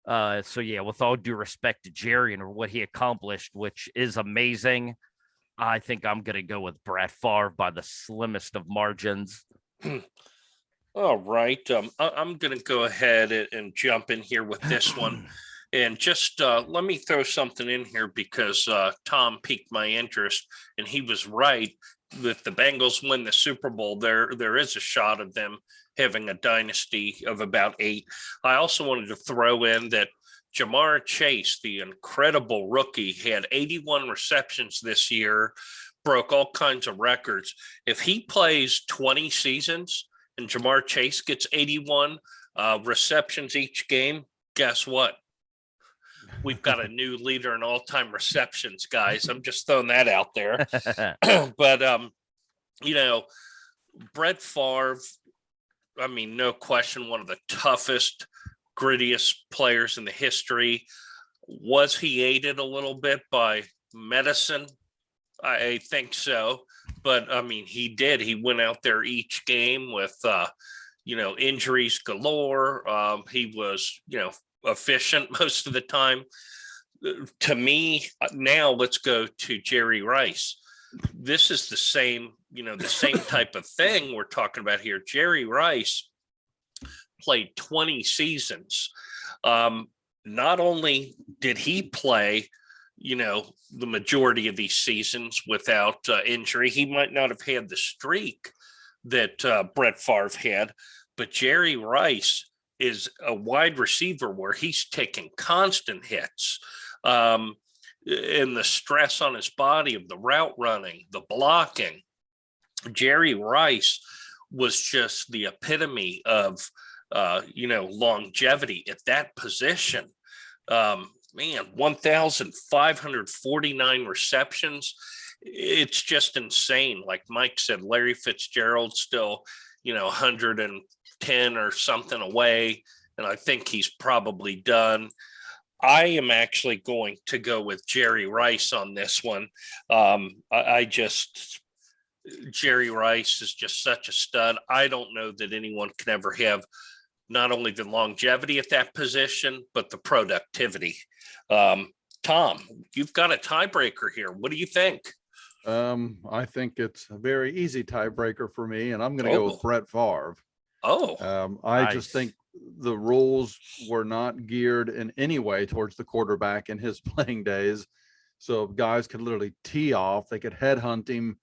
With all due respect to Jerry and what he accomplished, which is amazing, I think I'm going to go with Brett Favre by the slimmest of margins. All right. I'm going to go ahead and jump in here with this one. And just let me throw something in here because Tom piqued my interest, and he was right. If the Bengals win the Super Bowl, there is a shot of them having a dynasty of about 8. I also wanted to throw in that Jamar Chase, the incredible rookie, had 81 receptions this year, broke all kinds of records. If he plays 20 seasons and Jamar Chase gets 81 receptions each game, guess what? We've got a new leader in all-time receptions, guys. I'm just throwing that out there. But, Brett Favre, I mean, no question, one of the toughest, grittiest players in the history. Was he aided a little bit by medicine? I think so. But, I mean, he did. He went out there each game with, injuries galore. He was, efficient most of the time. To me, now let's go to Jerry Rice. This is the same type of thing we're talking about here. Jerry Rice played 20 seasons. Not only did he play, the majority of these seasons without injury, he might not have had the streak that Brett Favre had, but Jerry Rice is a wide receiver where he's taking constant hits. And the stress on his body of the route running, the blocking. Jerry Rice was just the epitome of, longevity at that position. 1,549 receptions. It's just insane. Like Mike said, Larry Fitzgerald still, 110 or something away. And I think he's probably done. I am actually going to go with Jerry Rice on this one. Jerry Rice is just such a stud. I don't know that anyone can ever have not only the longevity at that position, but the productivity. Tom, you've got a tiebreaker here. What do you think? I think it's a very easy tiebreaker for me, and I'm going to go with Brett Favre. I just think the rules were not geared in any way towards the quarterback in his playing days. So guys could literally tee off, they could headhunt him,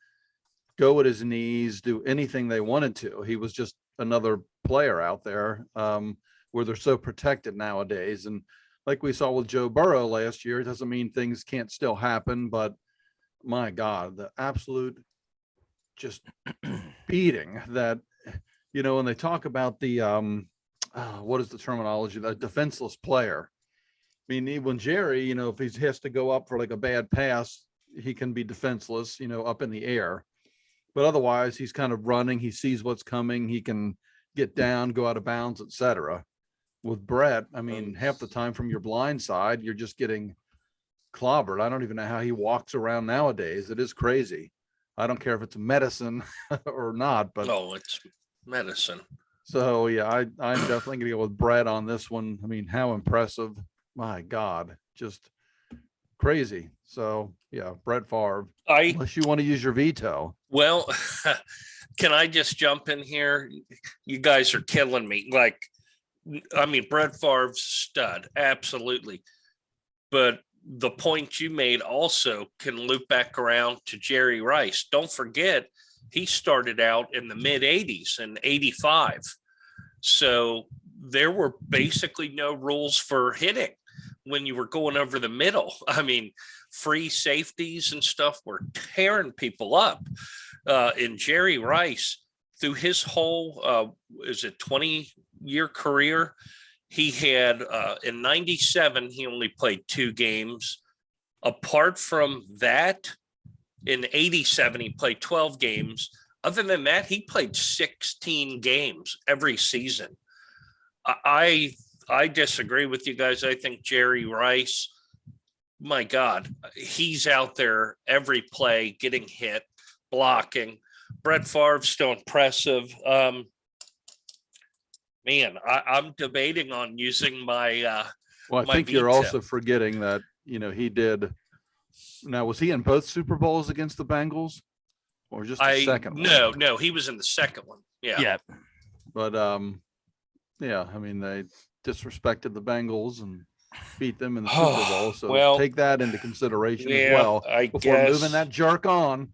go at his knees, do anything they wanted to. He was just another player out there, where they're so protected nowadays. And like we saw with Joe Burrow last year, it doesn't mean things can't still happen, but my God, the absolute just beating that, when they talk about the, what is the terminology? The defenseless player. I mean, when Jerry, if he has to go up for like a bad pass, he can be defenseless, up in the air. But otherwise, he's kind of running. He sees what's coming. He can get down, go out of bounds, etc. With Brett, I mean, half the time from your blind side, you're just getting clobbered. I don't even know how he walks around nowadays. It is crazy. I don't care if it's medicine or not, but it's medicine. So yeah, I'm definitely gonna go with Brett on this one. I mean, how impressive. My God, just crazy. So yeah, Brett Favre. Unless you want to use your veto. Well, can I just jump in here? You guys are killing me. Brett Favre's stud, absolutely. But the point you made also can loop back around to Jerry Rice. Don't forget, he started out in the mid 80s in 85. So there were basically no rules for hitting when you were going over the middle. I mean, free safeties and stuff were tearing people up. And Jerry Rice, through his whole, 20-year career, he had, in 97, he only played 2 games. Apart from that, in 87, he played 12 games. Other than that, he played 16 games every season. I disagree with you guys. I think Jerry Rice, my God, he's out there every play, getting hit, blocking. Brett Favre's still impressive. I'm debating on using my well, I think you're also forgetting that, he did. Now, was he in both Super Bowls against the Bengals or just the second one? No, he was in the second one. Yeah. But, yeah, I mean, they disrespected the Bengals and beat them in the Super Bowl. So take that into consideration as well before moving that jerk on.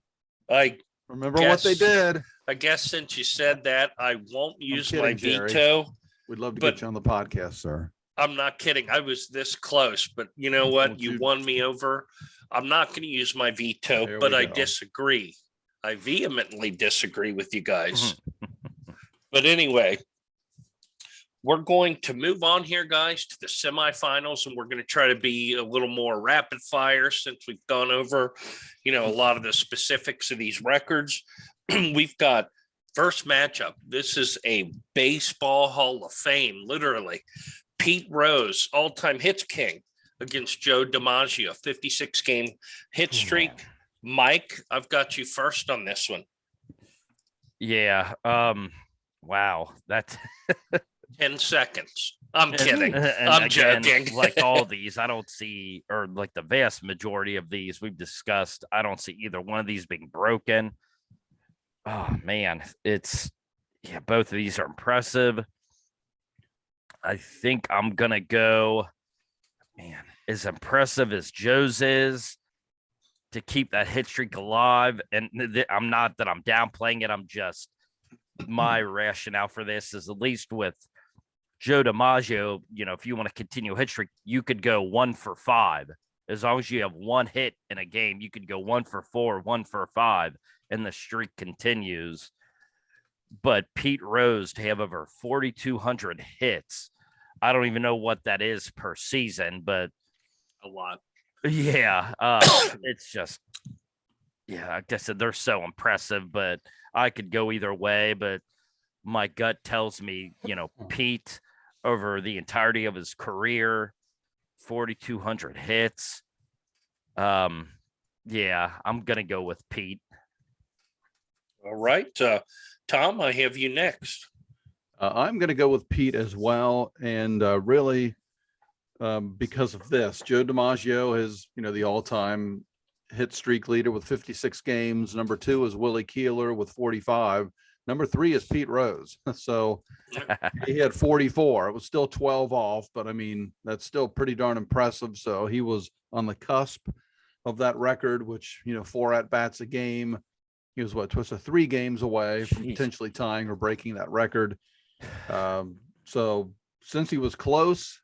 Remember what they did. I guess since you said that, I won't use my veto. We'd love to get you on the podcast, sir. I'm not kidding. I was this close, but you know what? You won me over. I'm not going to use my veto, but I disagree. I vehemently disagree with you guys. But anyway, we're going to move on here, guys, to the semifinals, and we're going to try to be a little more rapid fire since we've gone over, a lot of the specifics of these records. We've got first matchup. This is a baseball Hall of Fame, literally. Pete Rose, all-time hits king, against Joe DiMaggio, 56-game hit streak. Mike, I've got you first on this one. Yeah. Wow. That's 10 seconds. I'm kidding. I'm again, joking. Like all these, I don't see, or like the vast majority of these we've discussed, I don't see either one of these being broken. Oh, man. Both of these are impressive. I think I'm going to go, man, as impressive as Joe's is to keep that hit streak alive. And I'm not that I'm downplaying it. I'm just, my rationale for this is, at least with Joe DiMaggio, if you want to continue a hit streak, you could go 1 for 5. As long as you have one hit in a game, you could go 1 for 4, 1 for 5, and the streak continues. But Pete Rose to have over 4,200 hits, I don't even know what that is per season, but a lot. Yeah, it's just, like I said, they're so impressive, but I could go either way. But my gut tells me, Pete over the entirety of his career, 4,200 hits. I'm gonna go with Pete. All right, Tom, I have you next. I'm going to go with Pete as well. And really, because of this, Joe DiMaggio is, the all-time hit streak leader with 56 games. Number 2 is Willie Keeler with 45. Number 3 is Pete Rose. So he had 44. It was still 12 off, but I mean, that's still pretty darn impressive. So he was on the cusp of that record, which, 4 at-bats a game. He was 3 games away from potentially tying or breaking that record. So since he was close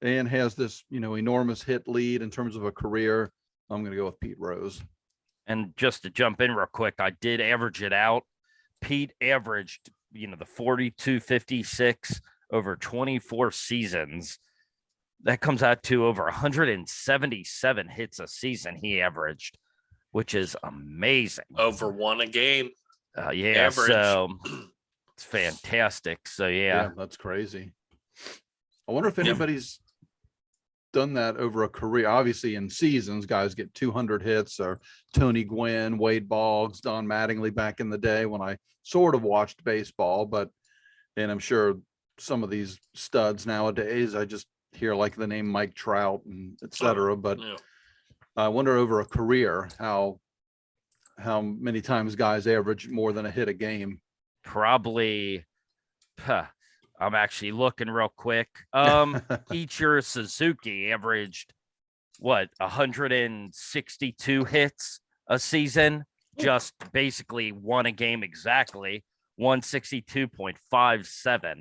and has this, enormous hit lead in terms of a career, I'm going to go with Pete Rose. And just to jump in real quick, I did average it out. Pete averaged, the 4,256 over 24 seasons. That comes out to over 177 hits a season he averaged, which is amazing. Over 1 a game. Average. So it's fantastic. So yeah, that's crazy. I wonder if anybody's done that over a career. Obviously, in seasons, guys get 200 hits, or Tony Gwynn, Wade Boggs, Don Mattingly back in the day when I sort of watched baseball. And I'm sure some of these studs nowadays, I just hear like the name Mike Trout and et cetera. But I wonder over a career how many times guys average more than a hit a game. Probably, I'm actually looking real quick. Ichiro Suzuki averaged 162 hits a season, just basically 1 a game exactly, 162.57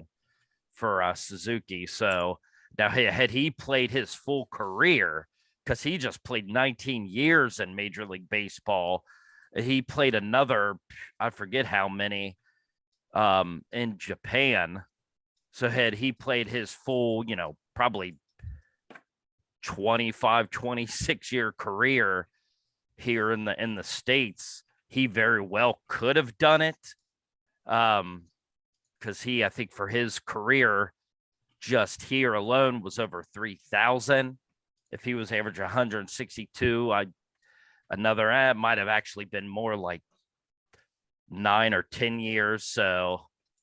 for Suzuki. So now, had he played his full career, because he just played 19 years in Major League Baseball, he played another, I forget how many, in Japan. So had he played his full, probably 25, 26-year career here in the States, he very well could have done it. Because he, I think for his career, just here alone was over 3,000. If he was average 162, another might have actually been more like 9 or 10 years. So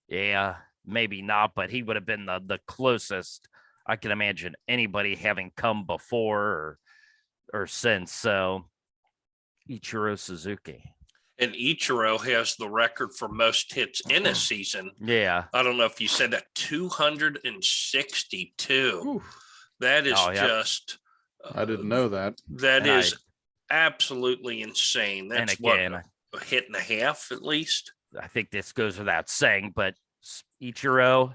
yeah, maybe not, but he would have been the closest I can imagine anybody having come before or since. So Ichiro Suzuki. And Ichiro has the record for most hits in a season. Yeah. I don't know if you said that, 262. Oof. That is just. I didn't know that. That is absolutely insane. That's again, a hit and a half at least. I think this goes without saying, but Ichiro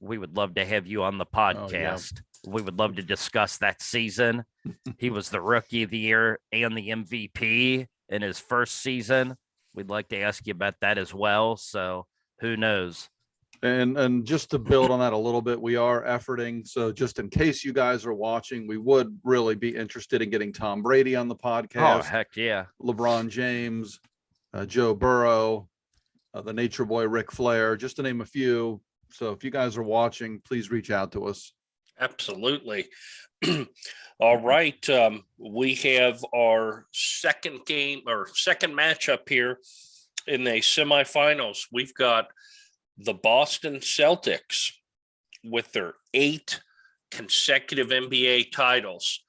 we would love to have you on the Oh, yeah. podcast. We would love to discuss that season. He was the Rookie of the Year and the MVP in his first season. We'd like to ask you about that as well. So who knows? And just to build on that a little bit, we are efforting. So just in case you guys are watching, we would really be interested in getting Tom Brady on the podcast. Oh, heck yeah. LeBron James, Joe Burrow, the Nature Boy Ric Flair, just to name a few. So if you guys are watching, please reach out to us. Absolutely. All right. We have our second matchup here in the semifinals. We've got the Boston Celtics with their 8 consecutive NBA titles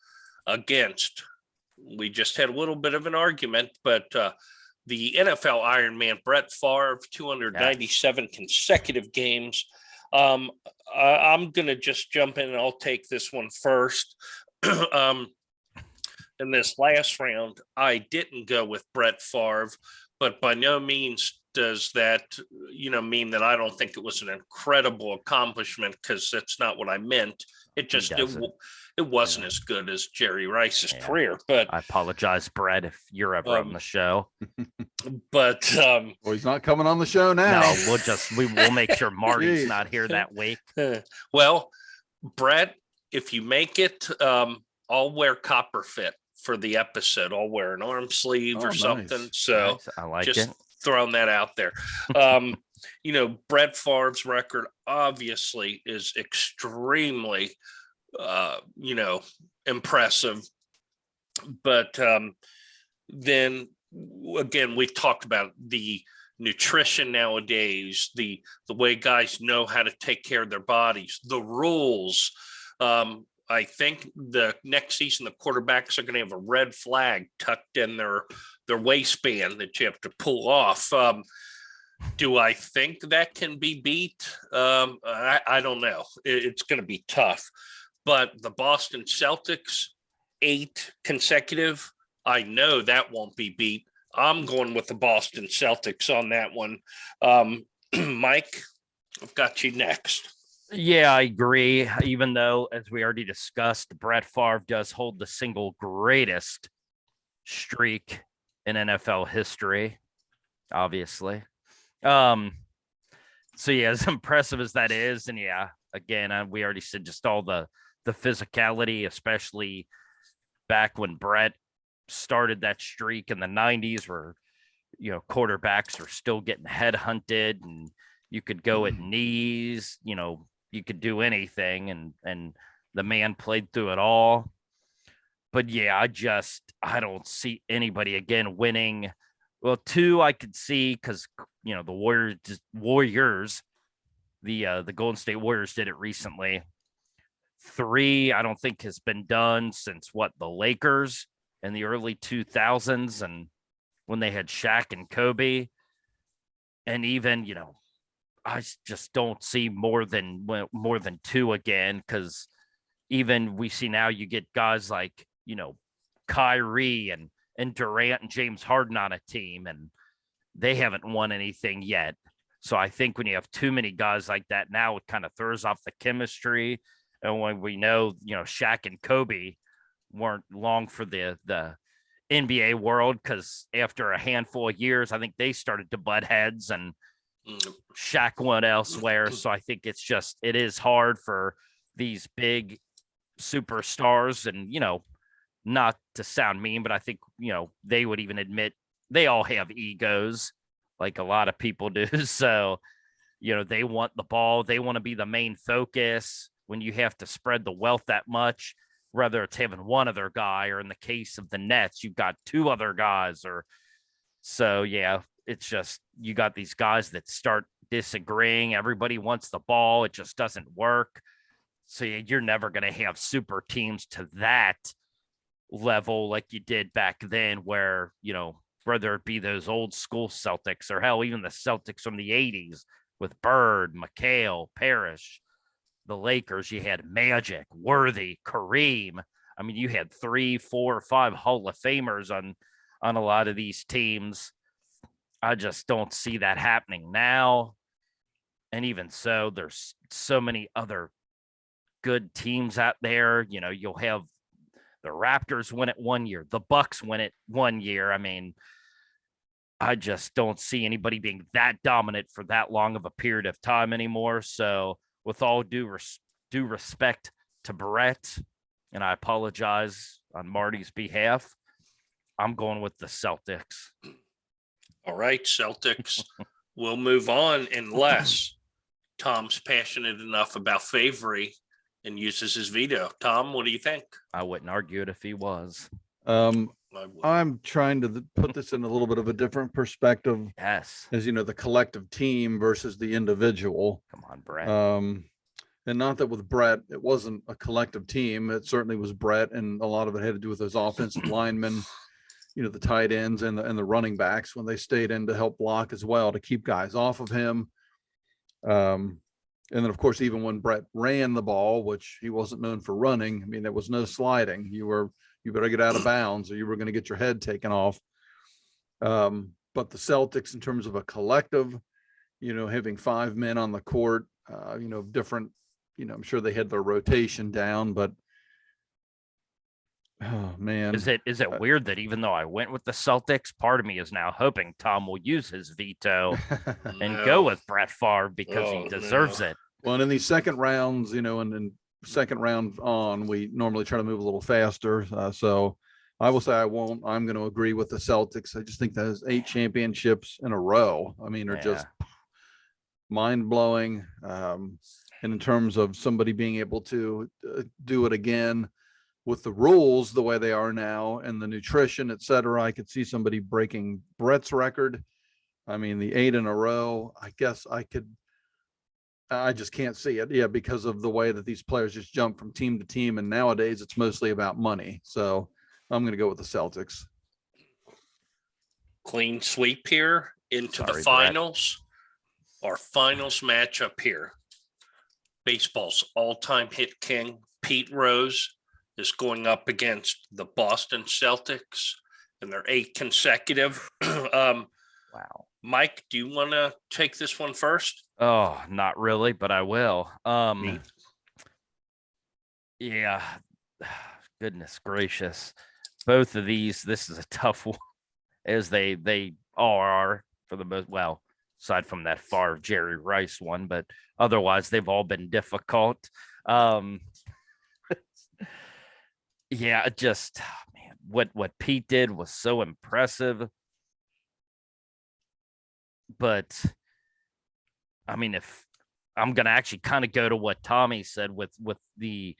against, we just had a little bit of an argument, but the NFL Iron Man, Brett Favre, 297 consecutive games. I'm going to just jump in and I'll take this one first. In this last round, I didn't go with Brett Favre, but by no means does that, mean that I don't think it was an incredible accomplishment, because that's not what I meant. It just, it wasn't as good as Jerry Rice's career, but I apologize, Brett, if you're ever on the show. But well, he's not coming on the show now. No, we'll make sure Marty's not here that week. Well, Brett, if you make it, I'll wear copper fit for the episode. I'll wear an arm sleeve or something. Nice. So Nice. I like just it. throwing that out there. Brett Favre's record obviously is extremely, impressive. But then again, we've talked about the nutrition nowadays, the way guys know how to take care of their bodies, the rules. I think the next season, the quarterbacks are going to have a red flag tucked in their waistband that you have to pull off. Do I think that can be beat? I don't know. It's going to be tough. But the Boston Celtics, 8 consecutive, I know that won't be beat. I'm going with the Boston Celtics on that one. Mike, I've got you next. Yeah, I agree. Even though, as we already discussed, Brett Favre does hold the single greatest streak in NFL history, obviously. So yeah, as impressive as that is, and yeah, again, we already said just all the physicality, especially back when Brett started that streak in the 90s, where quarterbacks are still getting headhunted, and you could go at knees, you could do anything, and the man played through it all. But yeah, I don't see anybody again winning. Well, 2 I could see, because the Warriors, the Golden State Warriors did it recently. 3 I don't think has been done since the Lakers in the early 2000s, and when they had Shaq and Kobe. And even I just don't see more than 2 again, because even we see now you get guys like Kyrie and Durant and James Harden on a team, and they haven't won anything yet. So I think when you have too many guys like that now, it kind of throws off the chemistry. And when we know Shaq and Kobe weren't long for the NBA world, because after a handful of years, I think they started to butt heads, and Shaq went elsewhere. So I think it is hard for these big superstars, and not to sound mean, but I think they would even admit they all have egos, like a lot of people do. So they want the ball, they want to be the main focus. When you have to spread the wealth that much, whether it's having one other guy, or in the case of the Nets, you've got 2 other guys, so yeah, it's just, you got these guys that start disagreeing. Everybody wants the ball. It just doesn't work. So you're never going to have super teams to that level like you did back then, where, whether it be those old school Celtics, or hell, even the Celtics from the 80s with Bird, McHale, Parrish. The Lakers, you had Magic, Worthy, Kareem. I mean, you had 3, 4, 5 Hall of Famers on a lot of these teams. I just don't see that happening now. And even so, there's so many other good teams out there. You know, you'll have the Raptors win it one year, the Bucks win it one year. I mean, I just don't see anybody being that dominant for that long of a period of time anymore. So, with all due respect to Brett, and I apologize on Marty's behalf, I'm going with the Celtics. All right, Celtics. We'll move on unless Tom's passionate enough about Favre and uses his veto. Tom, what do you think? I wouldn't argue it if he was. I'm trying to put this in a little bit of a different perspective. Yes. As you know, the collective team versus the individual. Come on, Brett. And not that with Brett, it wasn't a collective team. It certainly was Brett, and a lot of it had to do with those offensive linemen, you know, the tight ends and the running backs when they stayed in to help block as well, to keep guys off of him. And then, of course, even when Brett ran the ball, which he wasn't known for running, I mean, there was no sliding. You better get out of bounds or you were going to get your head taken off. But the Celtics, in terms of a collective, you know, having 5 men on the court, you know, different, you know, I'm sure they had their rotation down, but oh man. Is it weird that even though I went with the Celtics, part of me is now hoping Tom will use his veto and go with Brett Favre because he deserves it. Well, and in these second rounds, you know, and then second round on, we normally try to move a little faster. So I will say I won't. I'm going to agree with the Celtics. I just think those 8 championships in a row, I mean, are just mind blowing. And in terms of somebody being able to do it again with the rules the way they are now and the nutrition, et cetera, I could see somebody breaking Brett's record. I mean, the 8 in a row, I guess I just can't see it. Yeah, because of the way that these players just jump from team to team. And nowadays it's mostly about money. So I'm going to go with the Celtics. Clean sweep here into the finals. Brett. Our finals matchup here. Baseball's all-time hit king, Pete Rose, is going up against the Boston Celtics and their 8 consecutive. Wow. Mike, do you want to take this one first? Oh, not really, but I will. Yeah. Goodness gracious. Both of these, this is a tough one, as they all are for the most, well, aside from that Favre Jerry Rice one, but otherwise they've all been difficult. Yeah, just man, what Pete did was so impressive. But I mean, if I'm gonna actually kind of go to what Tommy said with the,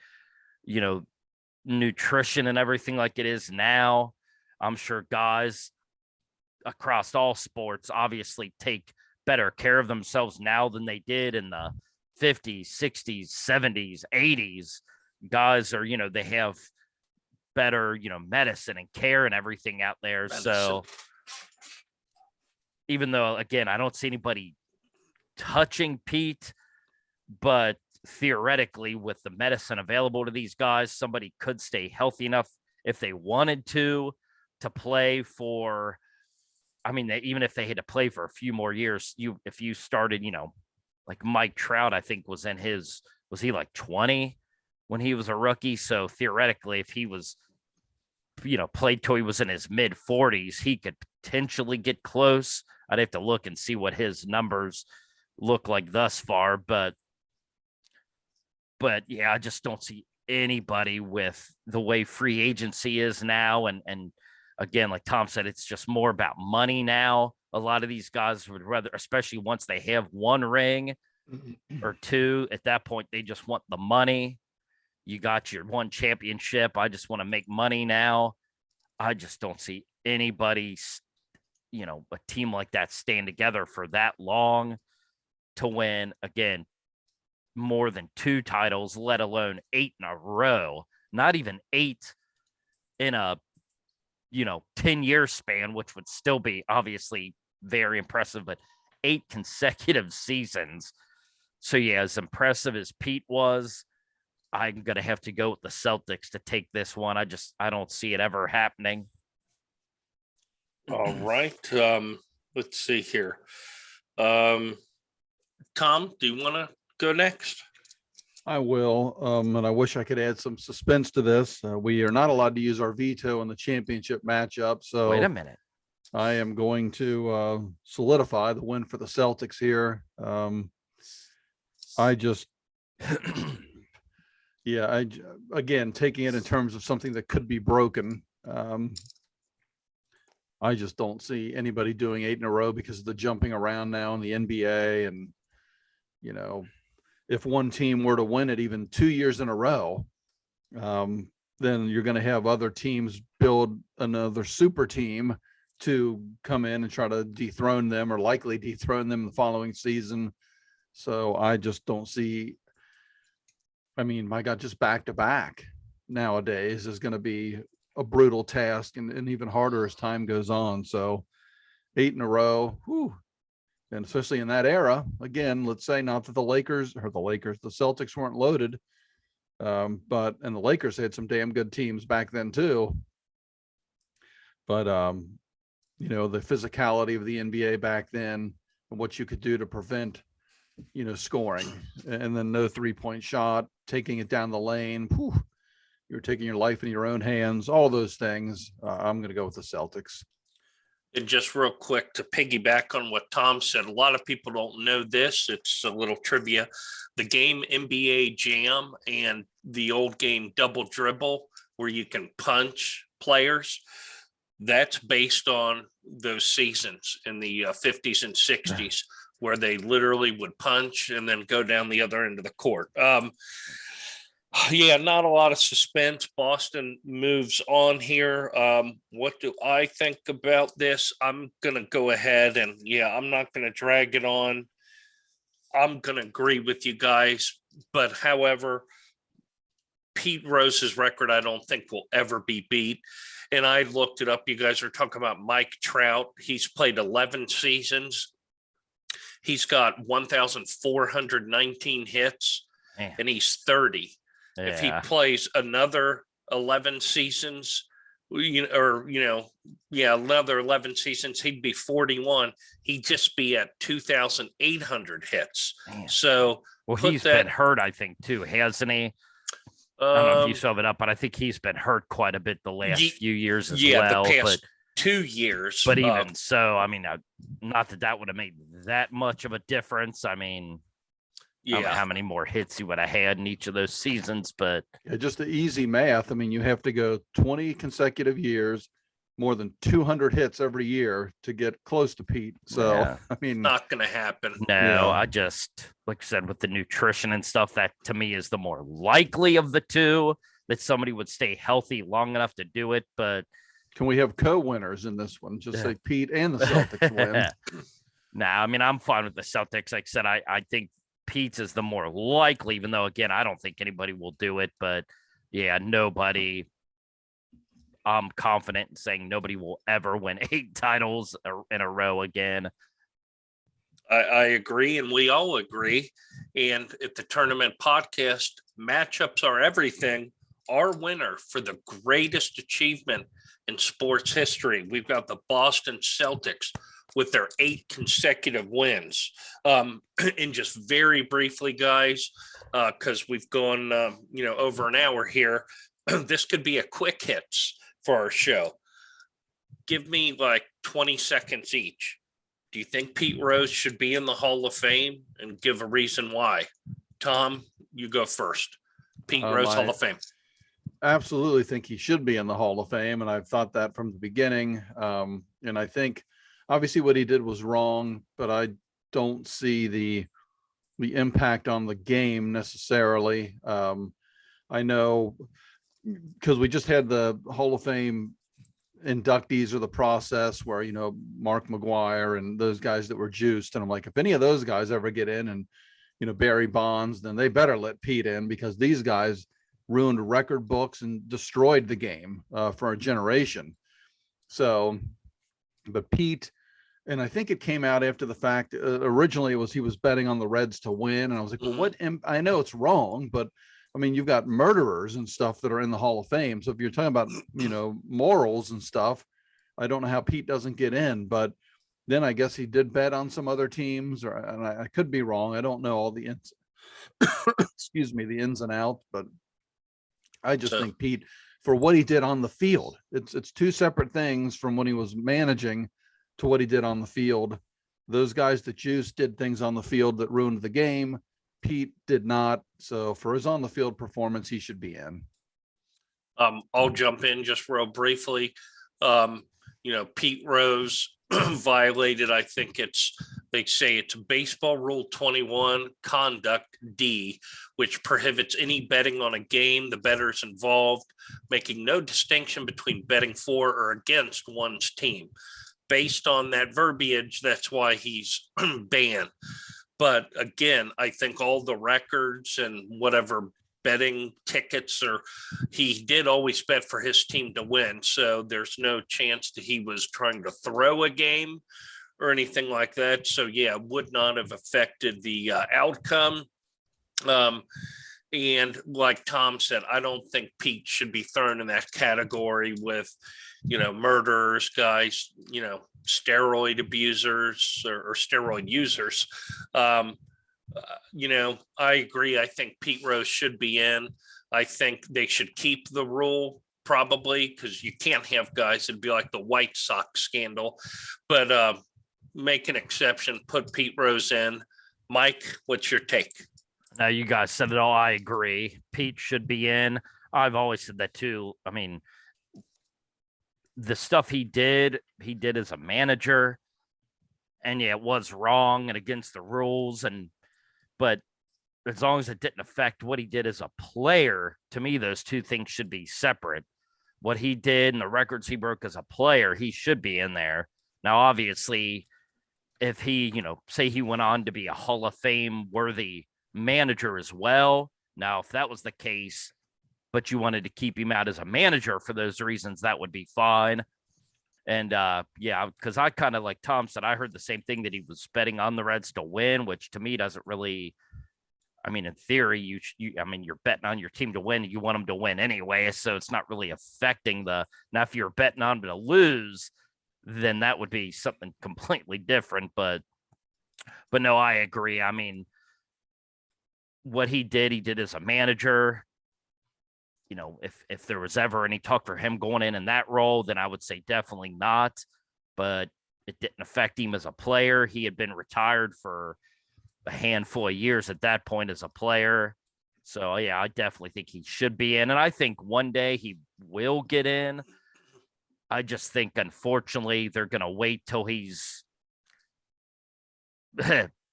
you know, nutrition and everything like it is now, I'm sure guys across all sports obviously take better care of themselves now than they did in the 50s, 60s, 70s, 80s. Guys are, you know, they have better, you know, medicine and care and everything out there. So even though, again, I don't see anybody touching Pete, but theoretically with the medicine available to these guys, somebody could stay healthy enough if they wanted to play for, I mean, even if they had to play for a few more years, if you started, you know, like Mike Trout, I think was he like 20 when he was a rookie? So theoretically, if he was, you know, played till he was in his mid 40s, he could potentially get close. I'd have to look and see what his numbers look like thus far, but yeah, I just don't see anybody with the way free agency is now. And again, like Tom said, it's just more about money now. A lot of these guys would rather, especially once they have 1 ring or 2, at that point, they just want the money. You got your 1 championship. I just want to make money now. I just don't see anybody, you know, a team like that staying together for that long to win, again, more than 2 titles, let alone 8 in a row. Not even 8 in a, you know, 10-year span, which would still be obviously very impressive, but 8 consecutive seasons. So yeah, as impressive as Pete was, I'm going to have to go with the Celtics to take this one. I don't see it ever happening. All right. Let's see here. Tom, do you want to go next? I will. And I wish I could add some suspense to this. We are not allowed to use our veto in the championship matchup. So wait a minute. I am going to solidify the win for the Celtics here. Again, taking it in terms of something that could be broken. I just don't see anybody doing 8 in a row because of the jumping around now in the NBA. And, if one team were to win it even 2 years in a row, then you're going to have other teams build another super team to come in and try to dethrone them, or likely dethrone them the following season. So I just don't see, my God, just back to back nowadays is going to be a brutal task, and even harder as time goes on. So 8 in a row, and especially in that era, again, let's say not that the Celtics weren't loaded, and the Lakers had some damn good teams back then too. But, the physicality of the NBA back then and what you could do to prevent, scoring, and then no 3-point shot, taking it down the lane. You're taking your life in your own hands, all those things. I'm going to go with the Celtics. And just real quick to piggyback on what Tom said, a lot of people don't know this. It's a little trivia. The game NBA Jam and the old game Double Dribble, where you can punch players, that's based on those seasons in the 50s and 60s, where they literally would punch and then go down the other end of the court. Not a lot of suspense. Boston moves on here. What do I think about this? I'm going to go ahead and, I'm not going to drag it on. I'm going to agree with you guys. But however, Pete Rose's record, I don't think will ever be beat. And I looked it up. You guys are talking about Mike Trout. He's played 11 seasons. He's got 1,419 hits, and he's 30. Yeah. If he plays another 11 seasons, another 11 seasons, he'd be 41. He'd just be at 2,800 hits. Man. So, he's been hurt, I think, too, hasn't he? I don't know if you sum it up, but I think he's been hurt quite a bit the last few years as well. The past 2 years. But even so, not that would have made that much of a difference. I don't know how many more hits he would have had in each of those seasons, but just the easy math. You have to go 20 consecutive years, more than 200 hits every year to get close to Pete. So, not going to happen. No, I just, like I said, with the nutrition and stuff, that to me is the more likely of the two that somebody would stay healthy long enough to do it. But can we have co-winners in this one? Just say Pete and the Celtics win. No, I'm fine with the Celtics. Like I said, I think Pete's is the more likely, even though, again, I don't think anybody will do it. But nobody. I'm confident in saying nobody will ever win 8 titles in a row again. I agree, and we all agree. And at the Tournament Podcast, matchups are everything. Our winner for the greatest achievement in sports history, we've got the Boston Celtics with their 8 consecutive wins. And just very briefly, guys, because we've gone, over an hour here, this could be a quick hits for our show. Give me like 20 seconds each. Do you think Pete Rose should be in the Hall of Fame, and give a reason why? Tom, you go first. Pete Rose, Hall of Fame. Absolutely think he should be in the Hall of Fame, and I've thought that from the beginning. And I think obviously what he did was wrong, but I don't see the impact on the game necessarily. I know because we just had the Hall of Fame inductees or the process where, Mark McGuire and those guys that were juiced. And I'm like, if any of those guys ever get in, and, Barry Bonds, then they better let Pete in, because these guys ruined record books and destroyed the game for a generation. So, but Pete, and I think it came out after the fact, originally he was betting on the Reds to win. And I was like, well, I know it's wrong, but you've got murderers and stuff that are in the Hall of Fame. So if you're talking about, morals and stuff, I don't know how Pete doesn't get in. But Then I guess he did bet on some other teams, and I could be wrong. I don't know all the ins, excuse me, the ins and outs, but I just think Pete, for what he did on the field, it's two separate things from when he was managing to what he did on the field. Those guys that Juice did things on the field that ruined the game. Pete did not. So for his on the field performance, he should be in. I'll jump in just real briefly. Pete Rose violated, I think they say it's baseball rule 21 conduct D, which prohibits any betting on a game the bettors involved, making no distinction between betting for or against one's team. Based on that verbiage, that's why he's banned. But again, I think all the records and whatever betting tickets, or he did always bet for his team to win. So there's no chance that he was trying to throw a game or anything like that. So yeah, would not have affected the outcome. And like Tom said, I don't think Pete should be thrown in that category with, murderers, guys, steroid abusers or steroid users. I agree. I think Pete Rose should be in. I think they should keep the rule probably, because you can't have guys that'd be like the White Sox scandal, but make an exception, put Pete Rose in. Mike, what's your take? Now, you guys said it all. I agree. Pete should be in. I've always said that too. I mean, the stuff he did as a manager, and yeah, it was wrong and against the rules, but as long as it didn't affect what he did as a player, to me, those two things should be separate. What he did and the records he broke as a player, he should be in there. Now, obviously, if he, say he went on to be a Hall of Fame worthy manager as well. Now, if that was the case, but you wanted to keep him out as a manager for those reasons, that would be fine. And because I kind of, like Tom said, I heard the same thing, that he was betting on the Reds to win, which to me doesn't really, I mean, in theory, you're betting on your team to win, and you want them to win anyway. So it's not really affecting now if you're betting on them to lose, then that would be something completely different. But no, I agree. I mean, what he did as a manager. If there was ever any talk for him going in that role, then I would say definitely not. But it didn't affect him as a player. He had been retired for a handful of years at that point as a player. So, yeah, I definitely think he should be in. And I think one day he will get in. I just think, unfortunately, they're going to wait till he's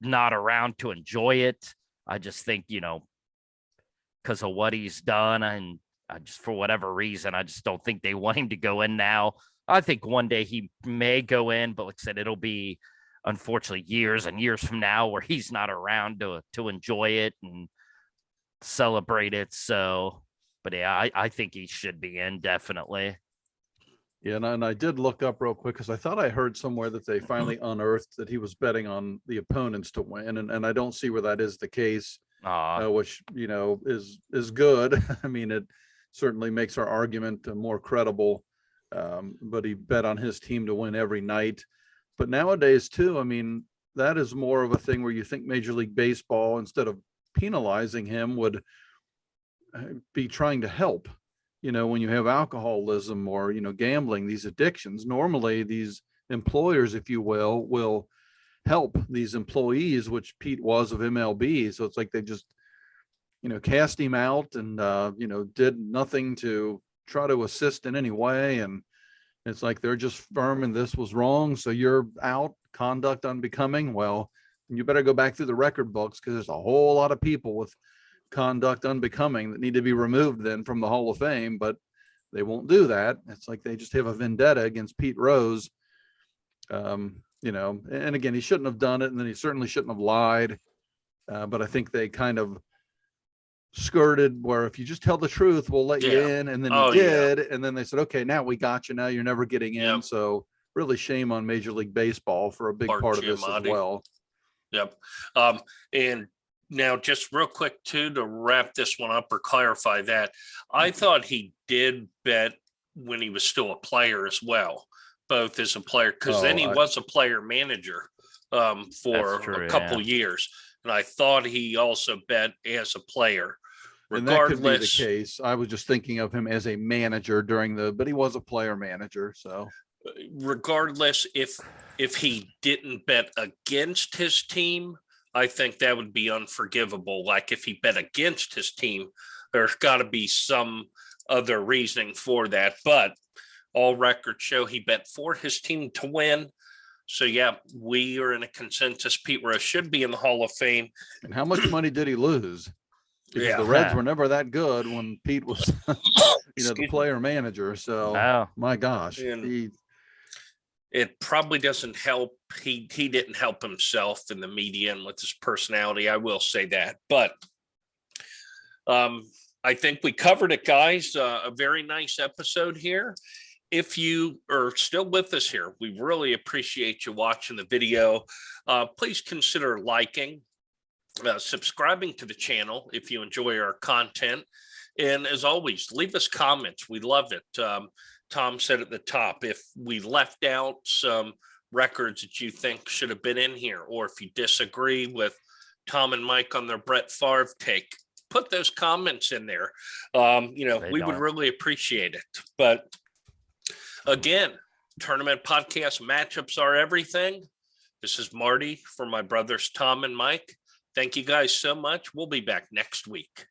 not around to enjoy it. I just think, because of what he's done, and I just, for whatever reason, I just don't think they want him to go in now. I think one day he may go in, but like I said, it'll be, unfortunately, years and years from now where he's not around to enjoy it and celebrate it. So, but yeah, I think he should be in, definitely. Yeah, and I did look up real quick because I thought I heard somewhere that they finally unearthed that he was betting on the opponents to win, and I don't see where that is the case. Which is good. I mean, it certainly makes our argument more credible. But he bet on his team to win every night. But nowadays too, I mean, that is more of a thing where you think Major League Baseball, instead of penalizing him, would be trying to help. When you have alcoholism or gambling, these addictions, normally these employers, if you will help these employees, which Pete was of MLB. So it's like they just, cast him out and, did nothing to try to assist in any way. And it's like they're just firm and this was wrong. So you're out, conduct unbecoming. Well, you better go back through the record books, because there's a whole lot of people with conduct unbecoming that need to be removed then from the Hall of Fame, but they won't do that. It's like they just have a vendetta against Pete Rose. And again, he shouldn't have done it, and then he certainly shouldn't have lied. But I think they kind of skirted where if you just tell the truth, we'll let you in. And then he did. Yeah. And then they said, okay, now we got you. Now you're never getting in. Yep. So really shame on Major League Baseball for a big part of this as well. Yep. And now just real quick too, to wrap this one up or clarify that, I thought he did bet when he was still a player as well. both as a player, because then he was a player manager for a couple years. And I thought he also bet as a player. And that could be the case. I was just thinking of him as a manager but he was a player manager. So regardless, if he didn't bet against his team, I think that would be unforgivable. Like if he bet against his team, there's got to be some other reasoning for that. But all records show he bet for his team to win. So, yeah, we are in a consensus. Pete Rose should be in the Hall of Fame. And how much money did he lose? Because the Reds were never that good when Pete was, the player manager. So, my gosh. It probably doesn't help. He didn't help himself in the media and with his personality. I will say that. But I think we covered it, guys. A very nice episode here. If you are still with us here, we really appreciate you watching the video. Please consider liking, subscribing to the channel if you enjoy our content. And as always, leave us comments. We love it. Tom said at the top, if we left out some records that you think should have been in here, or if you disagree with Tom and Mike on their Brett Favre take, put those comments in there. We would really appreciate it. But again, Tournament Podcast matchups are everything. This is Marty for my brothers Tom and Mike. Thank you guys so much. We'll be back next week.